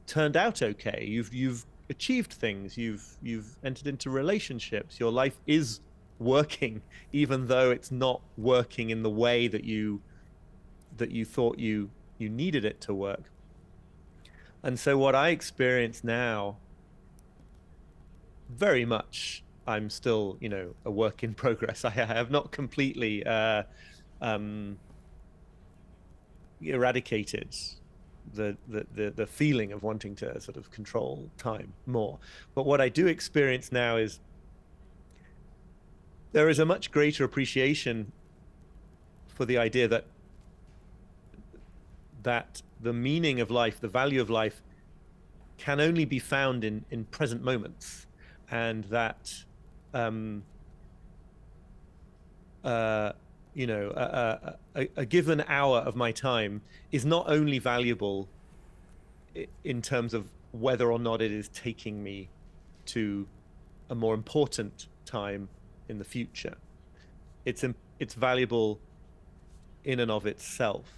Speaker 3: turned out okay. You've achieved things. You've entered into relationships. Your life is working, even though it's not working in the way that you thought you needed it to work. And so what I experience now, very much, I'm still, a work in progress. I have not completely eradicated the feeling of wanting to sort of control time more. But what I do experience now is there is a much greater appreciation for the idea that the meaning of life, the value of life, can only be found in present moments, and that a given hour of my time is not only valuable in terms of whether or not it is taking me to a more important time in the future. It's valuable in and of itself.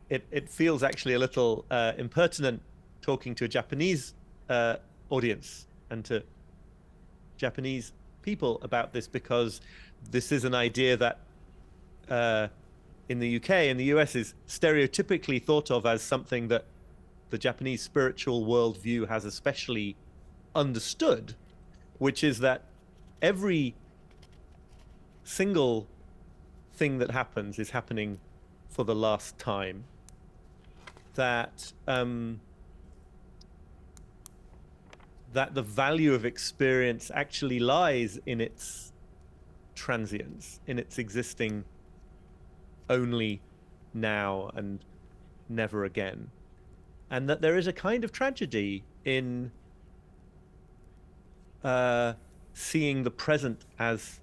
Speaker 3: It feels actually a little impertinent talking to a Japanese audience and to Japanese people about this, because this is an idea that in the UK and the US is stereotypically thought of as something that the Japanese spiritual worldview has especially understood, which is that every single thing that happens is happening for the last time, that that the value of experience actually lies in its transience, in its existing only now and never again, and that there is a kind of tragedy in seeing the present as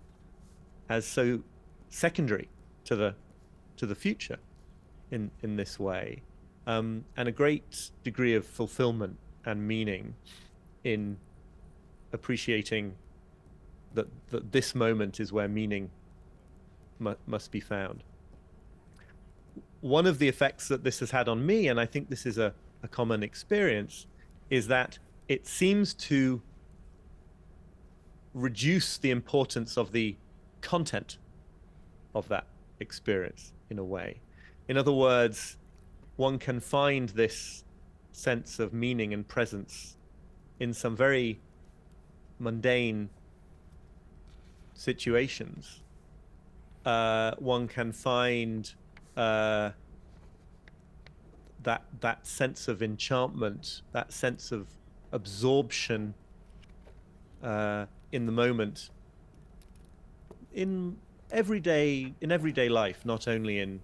Speaker 3: so secondary to the future in this way, and a great degree of fulfillment and meaning in appreciating that this moment is where meaning must be found. One of the effects that this has had on me, and I think this is a common experience, is that it seems to reduce the importance of the content of that experience in a way. In other words, one can find this sense of meaning and presence in some very mundane situations. One can find that sense of enchantment, that sense of absorption in the moment, in everyday life, not only in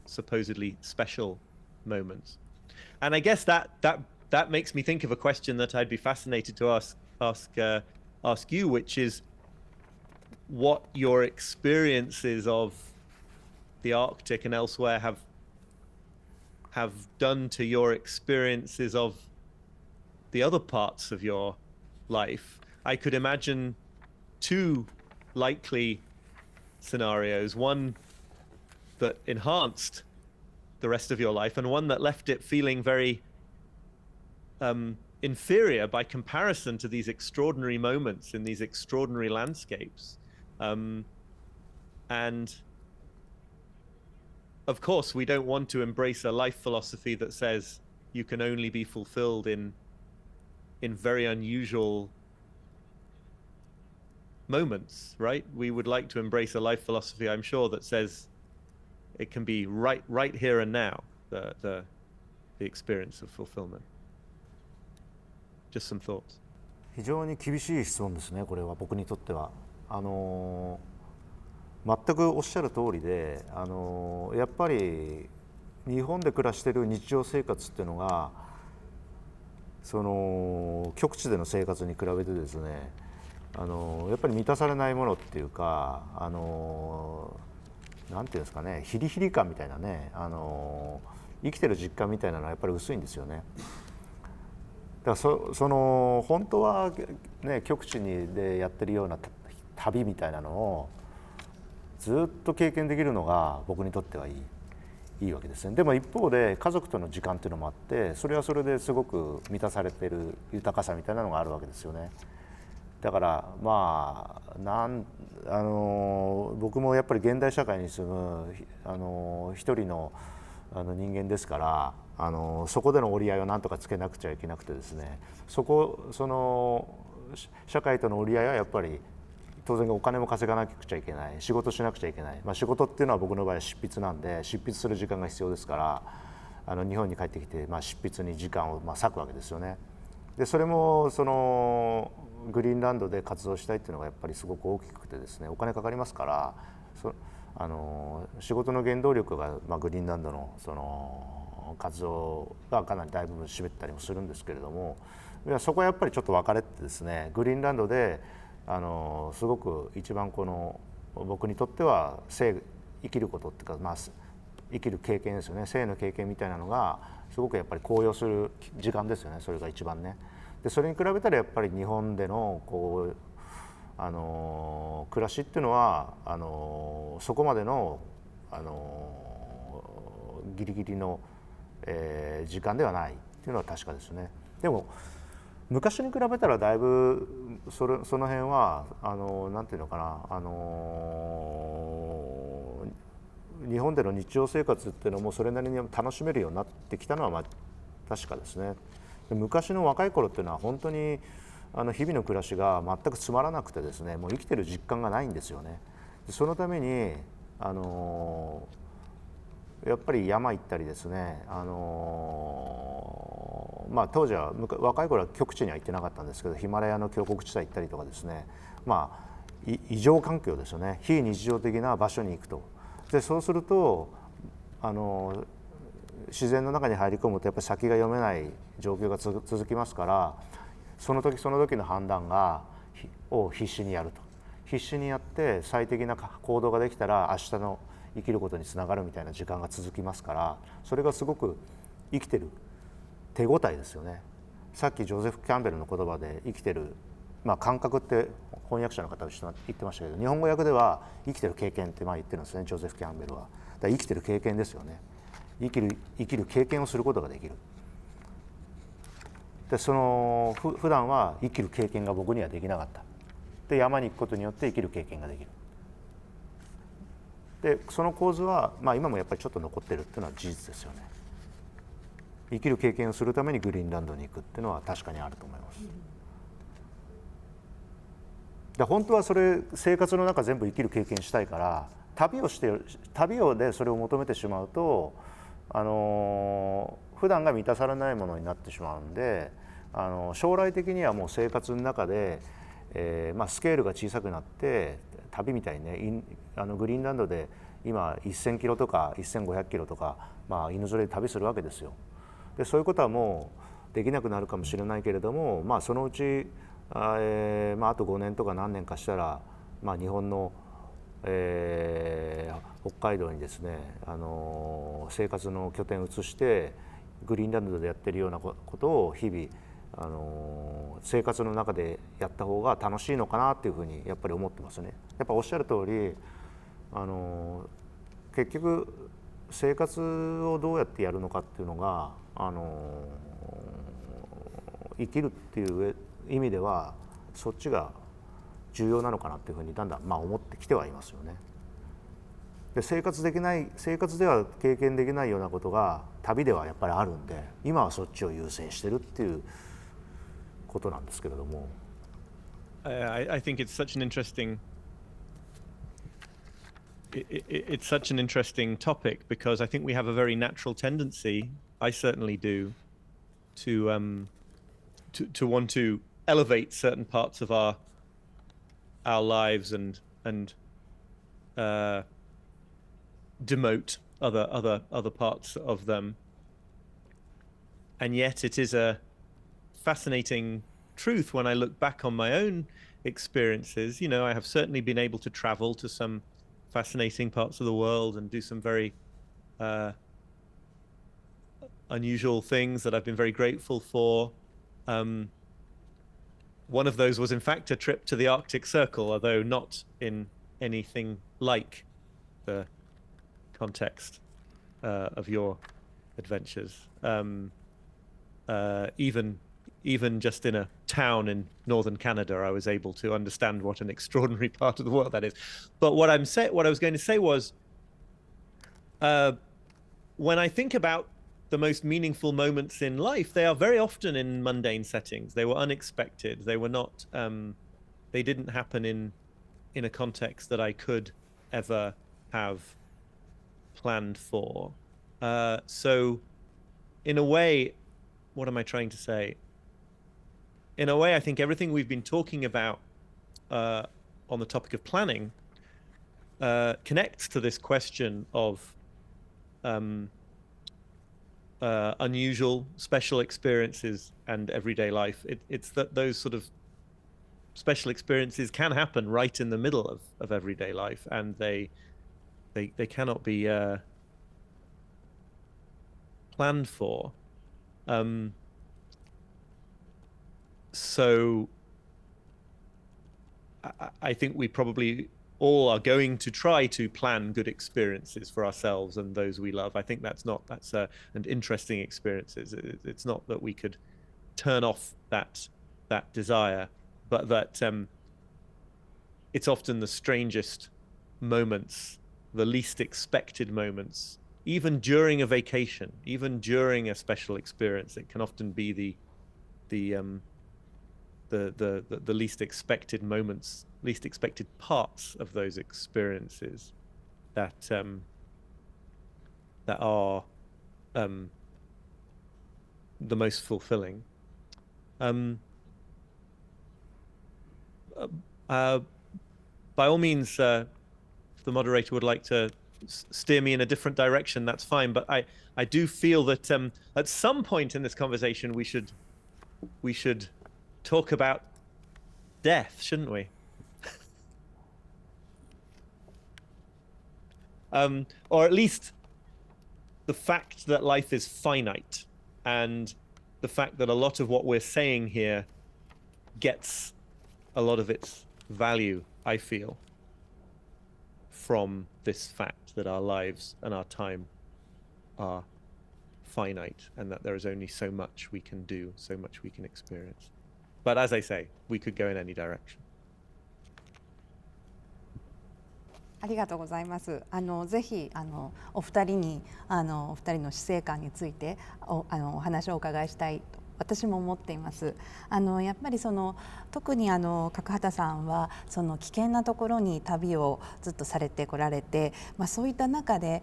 Speaker 3: supposedly special moments. And I guess that makes me think of a question that I'd be fascinated to ask you, which is what your experiences of the Arctic and elsewhere have done to your experiences of the other parts of your life. I could imagine two likely scenarios, one that enhanced the rest of your life and one that left it feeling very inferior by comparison to these extraordinary moments in these extraordinary landscapes. And of course, we don't want to embrace a life philosophy that says you can only be fulfilled in very unusual moments, right? We would like to embrace a life philosophy, I'm sure, that says it can be right here and now, the experience of fulfillment. Just some thoughts.
Speaker 2: 非常に厳しい質問ですね、これは僕にとっては。全くおっしゃる通りで、やっぱり日本で暮らしている日常生活っていうのがその極地での生活に比べてですね、やっぱり満たされないものっていうか、なんていうんですかね、ヒリヒリ感みたいなね、生きてる実感みたいなのはやっぱり薄いんですよね。だからその本当はね、極地でやってるような旅みたいなのをずっと経験できるのが僕にとってはいいわけですね。でも一方で家族との時間っていうのもあって、それはそれですごく満たされてる豊かさみたいなのがあるわけですよね。だからまあ僕もやっぱり現代社会に住む一人の人間ですから、そこでの折り合いをなんとかつけなくちゃいけなくてですね、その社会との折り合いはやっぱり当然お金も稼がなくちゃいけない、仕事しなくちゃいけない、仕事っていうのは僕の場合は執筆なんで執筆する時間が必要ですから、日本に帰ってきて、執筆に時間を割くわけですよね。でそれもそのグリーンランドで活動したいっていうのがやっぱりすごく大きくてですね、お金かかりますから、仕事の原動力が、グリーンランドのその活動がかなり大部分占めたりもするんですけれども、そこはやっぱりちょっと分かれてですね、グリーンランドですごく一番この僕にとっては生きることっていうか、生きる経験ですよね、生の経験みたいなのがすごくやっぱり高揚する時間ですよね、それが一番ね。でそれに比べたらやっぱり日本でのこう暮らしっていうのはそこまでのギリギリの、時間ではないっていうのは確かですね。でも昔に比べたらだいぶその辺はなんていうのかな、日本での日常生活っていうのもそれなりに楽しめるようになってきたのは確かですね。で昔の若い頃っていうのは本当に日々の暮らしが全くつまらなくてですね、もう生きてる実感がないんですよね。でそのためにやっぱり山行ったりですね、当時は若い頃は極地には行ってなかったんですけど、ヒマラヤの峡谷地帯行ったりとかですね、異常環境ですよね、非日常的な場所に行くと。でそうすると自然の中に入り込むとやっぱり先が読めない状況が続きますから、その時その時の判断を必死にやると、必死にやって最適な行動ができたら明日の生きることにつながるみたいな時間が続きますから、それがすごく生きてる手応えですよね。さっきジョゼフ・キャンベルの言葉で生きてる、感覚って翻訳者の方が言ってましたけど、日本語訳では生きてる経験って言ってるんですね、ジョゼフ・キャンベルは。だから生きてる経験ですよね。生きる経験をすることができる。で普段は生きる経験が僕にはできなかった。で山に行くことによって生きる経験ができる。でその構図は、今もやっぱりちょっと残ってるっていうのは事実ですよね。生きる経験をするためにグリーンランドに行くっていうのは確かにあると思います。で本当は生活の中全部生きる経験したいから旅をでそれを求めてしまうと普段が満たされないものになってしまうんで将来的にはもう生活の中で、スケールが小さくなって旅みたいにねグリーンランドで今1000キロとか1500キロとか、犬連れで旅するわけですよ。でそういうことはもうできなくなるかもしれないけれども、そのうちあと5年とか何年かしたら、日本の、北海道にですね、生活の拠点を移してグリーンランドでやってるようなことを日々生活の中でやった方が楽しいのかなっていうふうにやっぱり思ってますね。やっぱおっしゃる通り結局生活をどうやってやるのかっていうのが生きるっていう意味ではそっちが重要なのかなっていうふうにだんだん思ってきてはいますよね。で生活では経験できないようなことが旅ではやっぱりあるんで今はそっちを優先してるっていうことなんですけれども。
Speaker 3: I think it's such an interesting it's such an interesting topic because I think we have a very natural tendency, I certainly do, to want to elevate certain parts of our lives and demote other parts of them. And yet it is a fascinating truth when I look back on my own experiences. You know, I have certainly been able to travel to some fascinating parts of the world and do some very unusual things that I've been very grateful for. One of those was in fact a trip to the Arctic Circle, although not in anything like the context of your adventures. Even just in a town in northern Canada, I was able to understand what an extraordinary part of the world that is. But what I was going to say was, when I think about the most meaningful moments in life, they are very often in mundane settings. They were unexpected. They were not. They didn't happen in a context that I could ever have planned for. So, in a way, what am I trying to say? In a way, I think everything we've been talking about on the topic of planning connects to this question of unusual, special experiences and everyday life. It's that those sort of special experiences can happen right in the middle of everyday life, and they cannot be planned for. So I think we probably all are going to try to plan good experiences for ourselves and those we love. I think that's an interesting experiences. It's not that we could turn off that desire, but that it's often the strangest moments, the least expected moments, even during a vacation, even during a special experience. It can often be the least expected moments, least expected parts of those experiences that are the most fulfilling. By all means, if the moderator would like to steer me in a different direction, that's fine. But I do feel that at some point in this conversation, we should talk about death, shouldn't we? Or at least the fact that life is finite, and the fact that a lot of what we're saying here gets a lot of its value, I feel, from this fact that our lives and our time are finite and that there is only so much we can do, so much we can experience. But as I say, we could go in any direction.
Speaker 1: ありがとうございます。ぜひお二人にお二人の死生観についてお話をお伺いしたいと私も思っています。やっぱり特に角畑さんは危険なところに旅をずっとされてこられて、そういった中で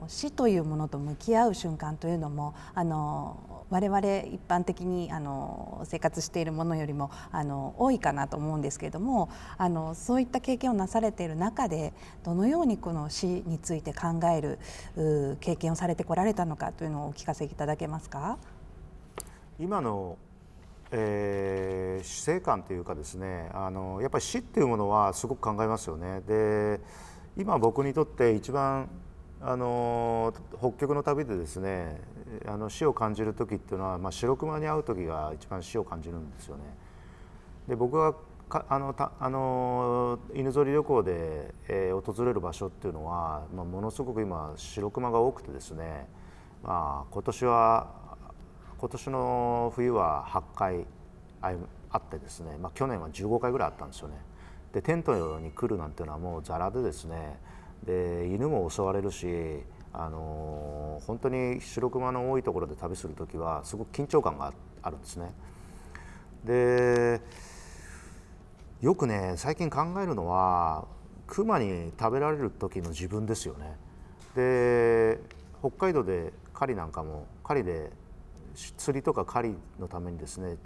Speaker 1: 死というものと向き合う瞬間というのも我々一般的に生活しているものよりも多いかなと思うんですけれども、そういった経験をなされている中でどのようにこの死について考える経験をされてこられたのかというのをお聞かせいただけますか。
Speaker 2: 今の、死生観というかですね、やっぱり死っていうものはすごく考えますよね。で今僕にとって一番北極の旅でですね死を感じる時っていうのは、白熊に会う時が一番死を感じるんですよね。で僕が犬ぞり旅行で、訪れる場所っていうのは、ものすごく今白熊が多くてですね、今年の冬は8回あってですね、去年は15回ぐらいあったんですよね。でテントに来るなんていうのはもうザラでですね、で犬も襲われるし、本当に白熊の多いところで旅する時はすごく緊張感があるんですね。でよくね最近考えるのは熊に食べられる時の自分ですよね。で北海道で狩りで釣りとか狩りのためにですね、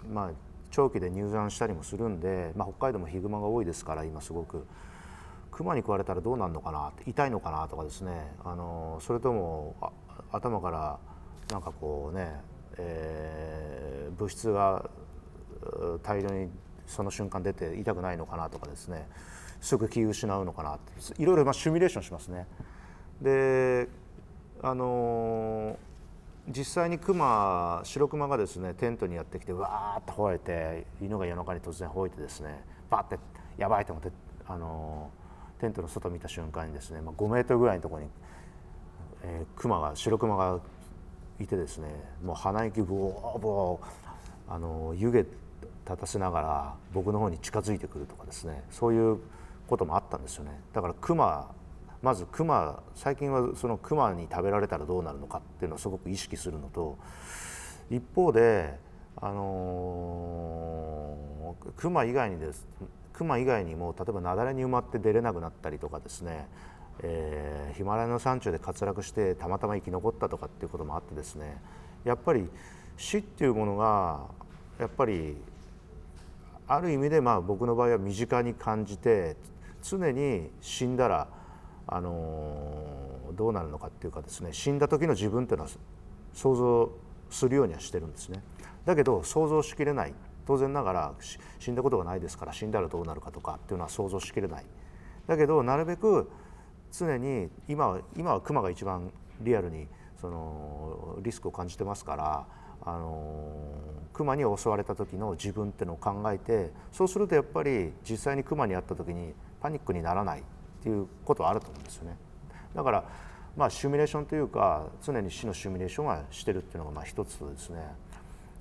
Speaker 2: 長期で入山したりもするんで、北海道もヒグマが多いですから今すごく熊に食われたらどうなるのかな、痛いのかなとかですね、それとも頭からなんかこうね、物質が大量にその瞬間出て痛くないのかなとかですね、すぐ気を失うのかなって、いろいろシミュレーションしますね。で実際に白熊がですねテントにやってきてわーっと吠えて、犬が夜中に突然吠えてですね、バッてやばいと思ってテントの外見た瞬間にですね、5メートルぐらいのところに、白熊がいてですね、もう鼻息ブオーブオー湯気立たせながら僕の方に近づいてくるとかですね、そういうこともあったんですよね。だからまず最近はその熊に食べられたらどうなるのかっていうのをすごく意識するのと、一方で熊以外にも例えば雪崩に埋まって出れなくなったりとかですね、ヒマラヤの山中で滑落してたまたま生き残ったとかっていうこともあってですね、やっぱり死っていうものがやっぱりある意味で僕の場合は身近に感じて、常に死んだらどうなるのかっていうかですね、死んだ時の自分っていうのは想像するようにはしてるんですね。だけど想像しきれない、当然ながら死んだことがないですから死んだらどうなるかとかっていうのは想像しきれない。だけどなるべく常に今は熊が一番リアルにリスクを感じてますから、熊に襲われた時の自分っていうのを考えて、そうするとやっぱり実際に熊に会った時にパニックにならないっていうことはあると思うんですよね。だからシミュレーションというか常に死のシミュレーションはしてるっていうのが一つとですね、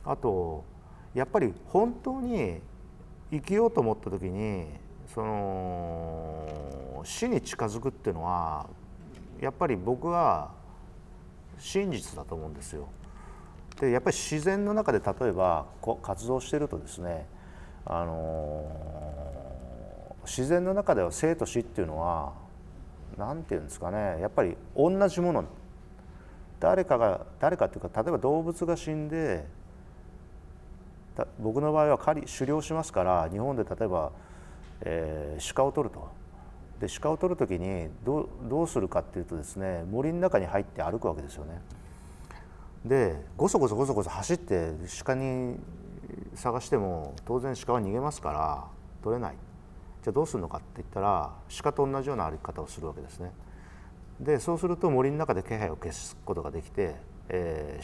Speaker 2: あとやっぱり本当に生きようと思った時に死に近づくっていうのはやっぱり僕は真実だと思うんですよ。でやっぱり自然の中で例えば活動してるとですね、自然の中では生と死っていうのは何て言うんですかね、やっぱり同じもの、誰かっていうか、例えば動物が死んで、僕の場合は狩猟しますから、日本で例えば、鹿を取ると。で鹿を取る時にどうするかっていうとですね、森の中に入って歩くわけですよね。でごそごそ走って鹿に探しても当然鹿は逃げますから取れない。じゃあどうするのかって言ったら、鹿と同じような歩き方をするわけですね。でそうすると森の中で気配を消すことができて、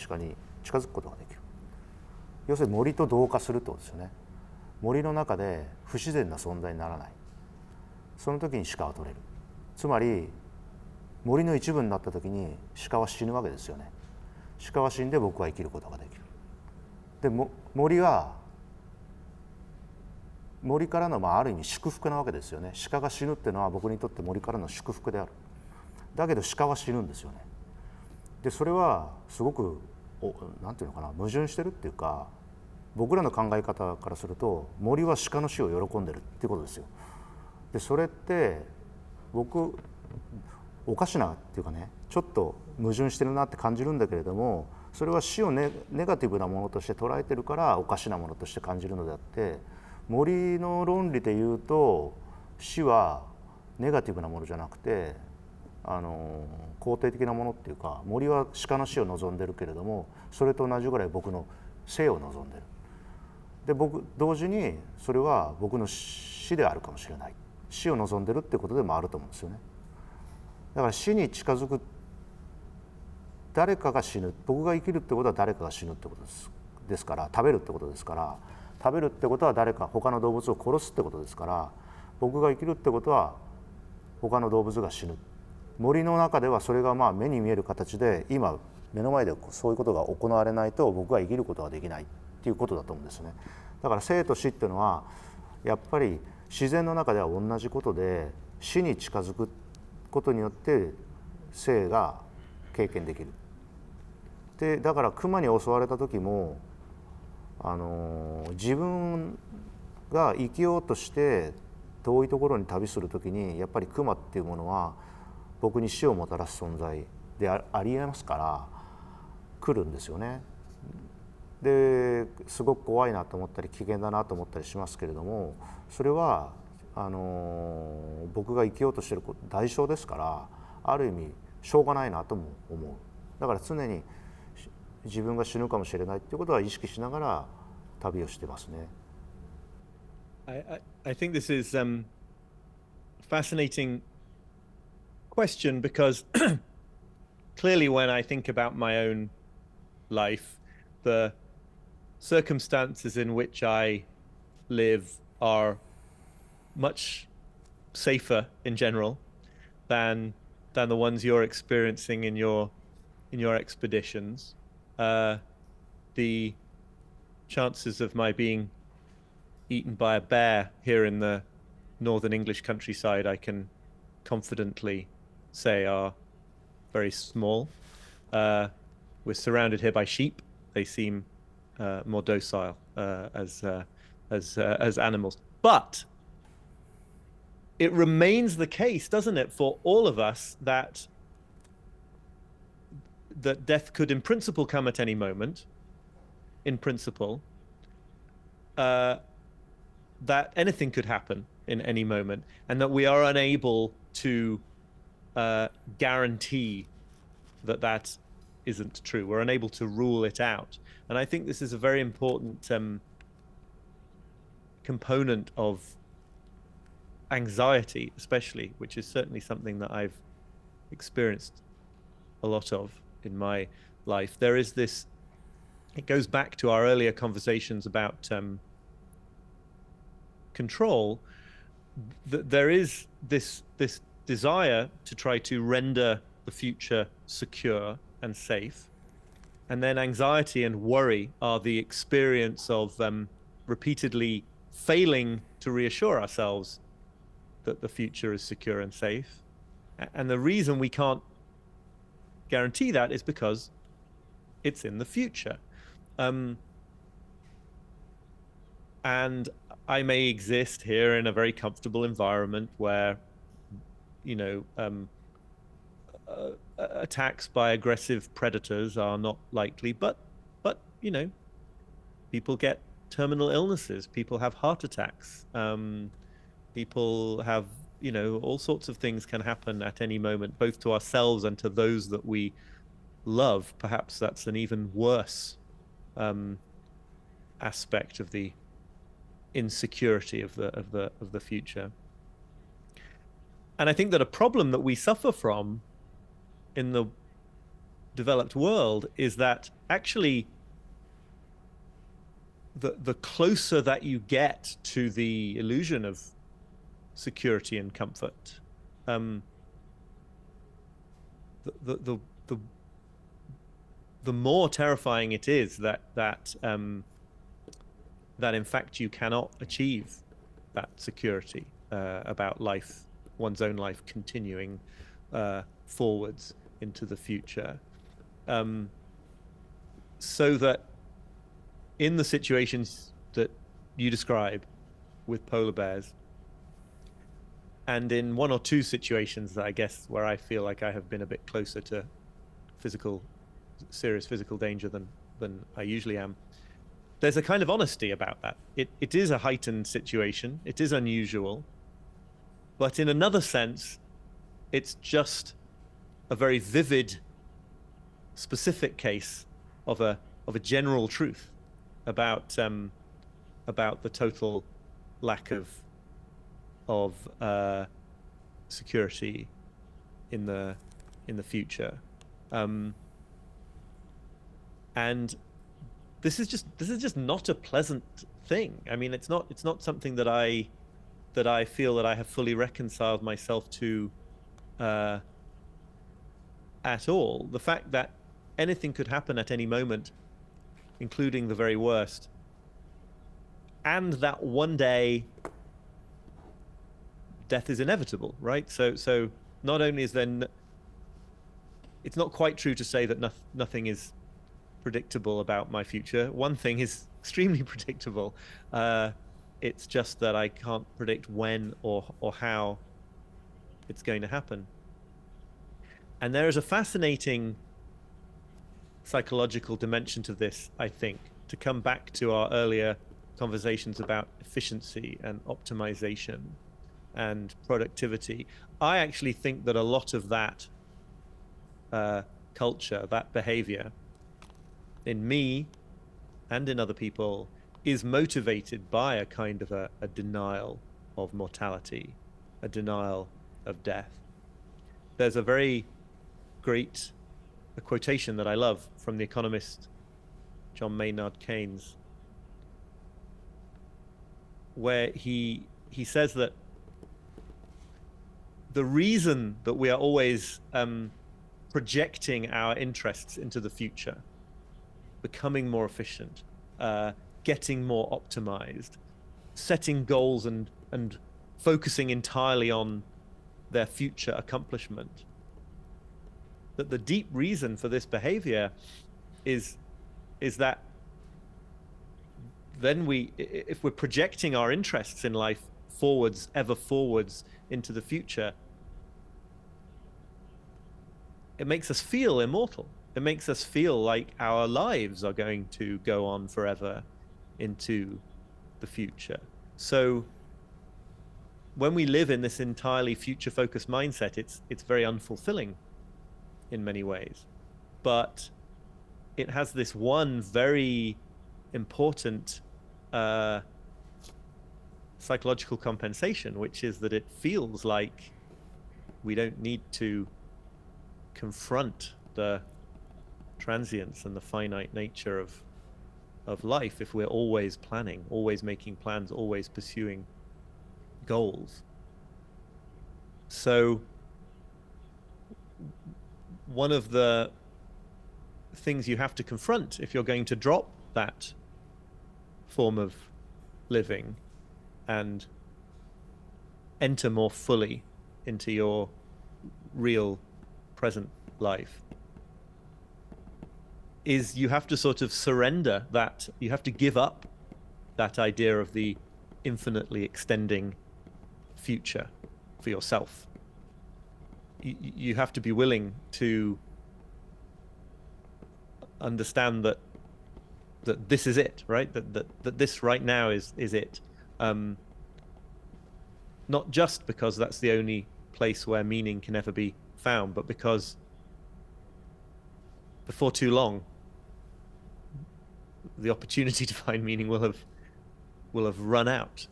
Speaker 2: 鹿に近づくことができる。要するに森と同化するってことですよね。森の中で不自然な存在にならない。その時に鹿は取れる。つまり森の一部になった時に鹿は死ぬわけですよね。鹿は死んで僕は生きることができる。でも森からのある意味祝福なわけですよね。鹿が死ぬっていうのは僕にとって森からの祝福である。だけど鹿は死ぬんですよね。でそれはすごくなんていうのかな、矛盾してるっていうか、僕らの考え方からすると森は鹿の死を喜んでるっていうことですよ。でそれって僕おかしなっていうかね、ちょっと矛盾してるなって感じるんだけれども、それは死をネガティブなものとして捉えてるからおかしなものとして感じるのであって、森の論理で言うと死はネガティブなものじゃなくて肯定的なものっていうか、森は鹿の死を望んでるけれどもそれと同じぐらい僕の生を望んでる。で同時にそれは僕の死であるかもしれない、死を望んでるってことでもあると思うんですよね。だから死に近づく、誰かが死ぬ、僕が生きるってことは誰かが死ぬってことですから、食べるってことですから、食べるってことは誰か他の動物を殺すってことですから、僕が生きるってことは他の動物が死ぬ。森の中ではそれが目に見える形で今目の前でそういうことが行われないと僕は生きることができないっていうことだと思うんですね。だから生と死っていうのはやっぱり自然の中では同じことで、死に近づくことによって生が経験できる。でだから熊に襲われた時も自分が生きようとして遠いところに旅する時にやっぱり熊っていうものは僕に死をもたらす存在でありえますから来るんですよね。ですごく怖いなと思ったり危険だなと思ったりしますけれども、それは僕が生きようとしている代償ですから、ある意味しょうがないなとも思う。だから常に自分が死ぬかもしれないっていうことは意識しながら旅をしてますね。
Speaker 3: I think this is fascinating question because clearly when I think about my own life, the circumstances in which I live are much safer in general than the ones you're experiencing in your expeditions. The chances of my being eaten by a bear here in the northern English countryside, I can confidently say, are very small. We're surrounded here by sheep. They seem more docile as animals. But it remains the case, doesn't it, for all of us that death could in principle come at any moment, in principle, that anything could happen in any moment, and that we are unable to guarantee that isn't true. We're unable to rule it out. And I think this is a very important component of anxiety, especially, which is certainly something that I've experienced a lot of in my life. There is this, it goes back to our earlier conversations about control. There is this desire to try to render the future secure and safe, and then anxiety and worry are the experience of repeatedly failing to reassure ourselves that the future is secure and safe. And the reason we can't guarantee that is because it's in the future. And I may exist here in a very comfortable environment where, you know, attacks by aggressive predators are not likely, but you know, people get terminal illnesses, people have heart attacks, people have, you know, all sorts of things can happen at any moment, both to ourselves and to those that we love. Perhaps that's an even worse aspect of the insecurity of the future. And I think that a problem that we suffer from in the developed world is that actually the closer that you get to the illusion of security and comfort, the the more terrifying it is that in fact you cannot achieve that security about life, one's own life continuing forwards into the future. So that in the situations that you describe with polar bears, and in one or two situations that I guess where I feel like I have been a bit closer to serious physical danger than I usually am, there's a kind of honesty about that. It is a heightened situation. It is unusual. But in another sense, it's just a very vivid, specific case of a general truth about the total lack of security in the future. And this is just not a pleasant thing. I mean, it's not something that I feel that I have fully reconciled myself to at all. The fact that anything could happen at any moment, including the very worst, and that one day death is inevitable, right? So not only is there it's not quite true to say that nothing is predictable about my future. One thing is extremely predictable. It's just that I can't predict when or how it's going to happen. And there is a fascinating psychological dimension to this, I think, to come back to our earlier conversations about efficiency and optimization and productivity. I actually think that a lot of that culture, that behavior in me and in other people is motivated by a kind of a denial of mortality, a denial of death. There's a very great quotation that I love from the economist John Maynard Keynes, where he says that the reason that we are always projecting our interests into the future, becoming more efficient, getting more optimized, setting goals and focusing entirely on their future accomplishment, that the deep reason for this behavior is that then if we're projecting our interests in life forwards, ever forwards into the future, it makes us feel immortal. It makes us feel like our lives are going to go on forever into the future. So when we live in this entirely future-focused mindset, it's very unfulfilling in many ways. But it has this one very important psychological compensation, which is that it feels like we don't need to confront the transience and the finite nature of life if we're always planning, always making plans, always pursuing goals. So one of the things you have to confront if you're going to drop that form of living and enter more fully into your real present life is you have to sort of surrender that, you have to give up that idea of the infinitely extending future for yourself. You have to be willing to understand that this is it, right? That this right now is it. Not just because that's the only place where meaning can ever be found, but because before too long, the opportunity to find meaning will have run out.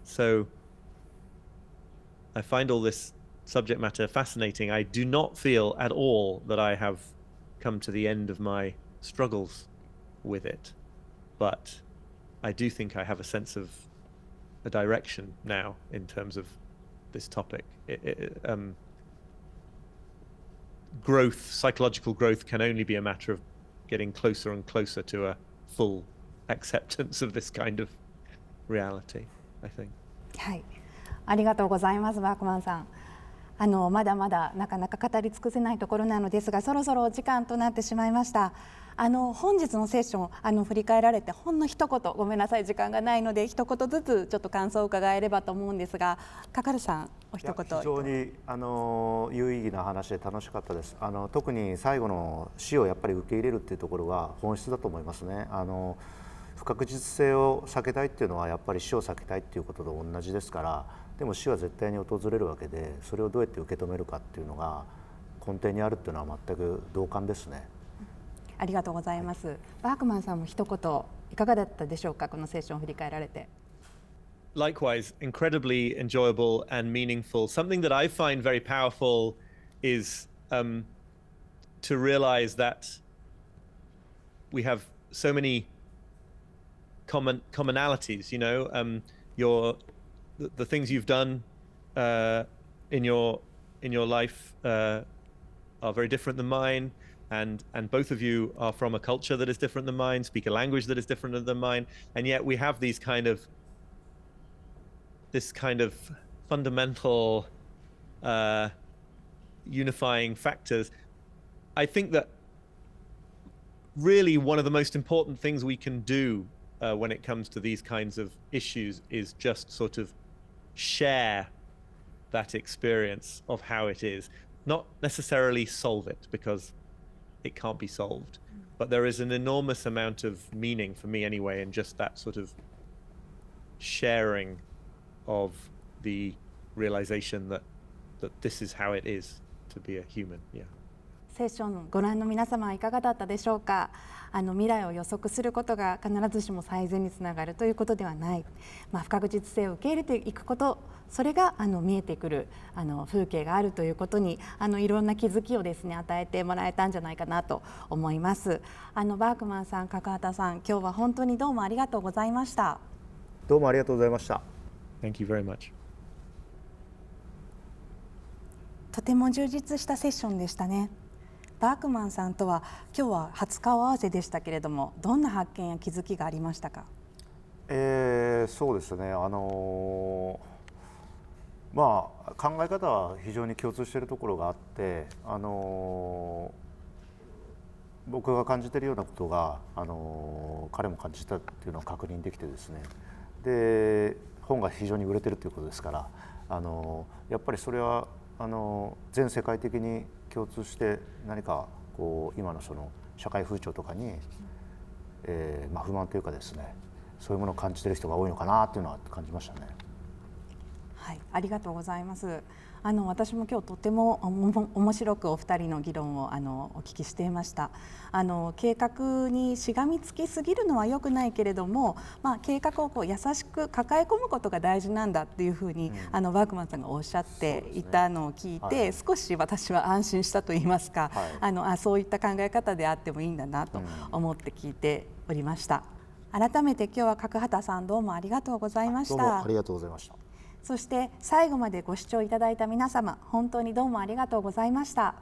Speaker 3: So I find all this subject matter fascinating. I do not feel at all that I have come to the end of my struggles with it, but I do think I have a sense of a direction now in terms of this topic. growth, psychological growth, can only be a matter of getting closer and closer to a full acceptance of this kind of reality, I think.
Speaker 1: はい、ありがとうございます。バークマンさん、まだまだなかなか語り尽くせないところなのですが、そろそろお時間となってしまいました。本日のセッション振り返られてほんの一言、ごめんなさい時間がないので一言ずつちょっと感想を伺えればと思うんですが、カカルさんお一言。
Speaker 2: 非常に有意義な話で楽しかったです。特に最後の死をやっぱり受け入れるっていうところが本質だと思いますね。不確実性を避けたいっていうのはやっぱり死を避けたいっていうことと同じですから、でも死は絶対に訪れるわけで、それをどうやって受け止めるかっていうのが根底にあるっていうのは全く同感ですね。
Speaker 1: ありがとうございます。バークマンさんも一言いかがだったでしょうか、このセッションを振り返られて。
Speaker 3: Likewise, incredibly enjoyable and meaningful. Something that I find very powerful is to realize that we have so many commonalities. You know, the things you've done in your life are very different than mine. And both of you are from a culture that is different than mine, speak a language that is different than mine, and yet we have this kind of fundamental unifying factors. I think that really one of the most important things we can do when it comes to these kinds of issues is just sort of share that experience of how it is, not necessarily solve it, because it can't be solved, but there is an enormous amount of meaning, for me anyway, in just that sort of sharing of the realization that this is how it is to be a human. Yeah.
Speaker 1: セッションをご覧の皆様はいかがだったでしょうか。未来を予測することが必ずしも最善につながるということではない、不確実性を受け入れていくこと、それが見えてくる風景があるということにいろんな気づきをですね与えてもらえたんじゃないかなと思います。バークマンさん、角畑さん、今日は本当にどうもありがとうございました。
Speaker 2: どうもありがとうございました。
Speaker 3: Thank you very much.
Speaker 1: とても充実したセッションでしたね。バークマンさんとは今日は初顔合わせでしたけれども、どんな発見や気づきがありましたか。
Speaker 2: そうですね、考え方は非常に共通しているところがあって、僕が感じているようなことが、彼も感じたっていうのを確認できてですね、で本が非常に売れてるということですから、やっぱりそれは全世界的に共通して何かこう今のその社会風潮とかに、不満というかですね、そういうものを感じている人が多いのかなというのは感じましたね。
Speaker 1: はい、ありがとうございます。私も今日とても面白くお二人の議論をお聞きしていました。計画にしがみつきすぎるのは良くないけれども、計画を優しく抱え込むことが大事なんだっていうふうに、バークマンさんがおっしゃっていたのを聞いて、はい、少し私は安心したと言いますか、はい、そういった考え方であってもいいんだなと思って聞いておりました。改めて今日は角畑さん、どうもありがとうございました。
Speaker 2: どうもありがとうございました。
Speaker 1: そして最後までご視聴いただいた皆様、本当にどうもありがとうございました。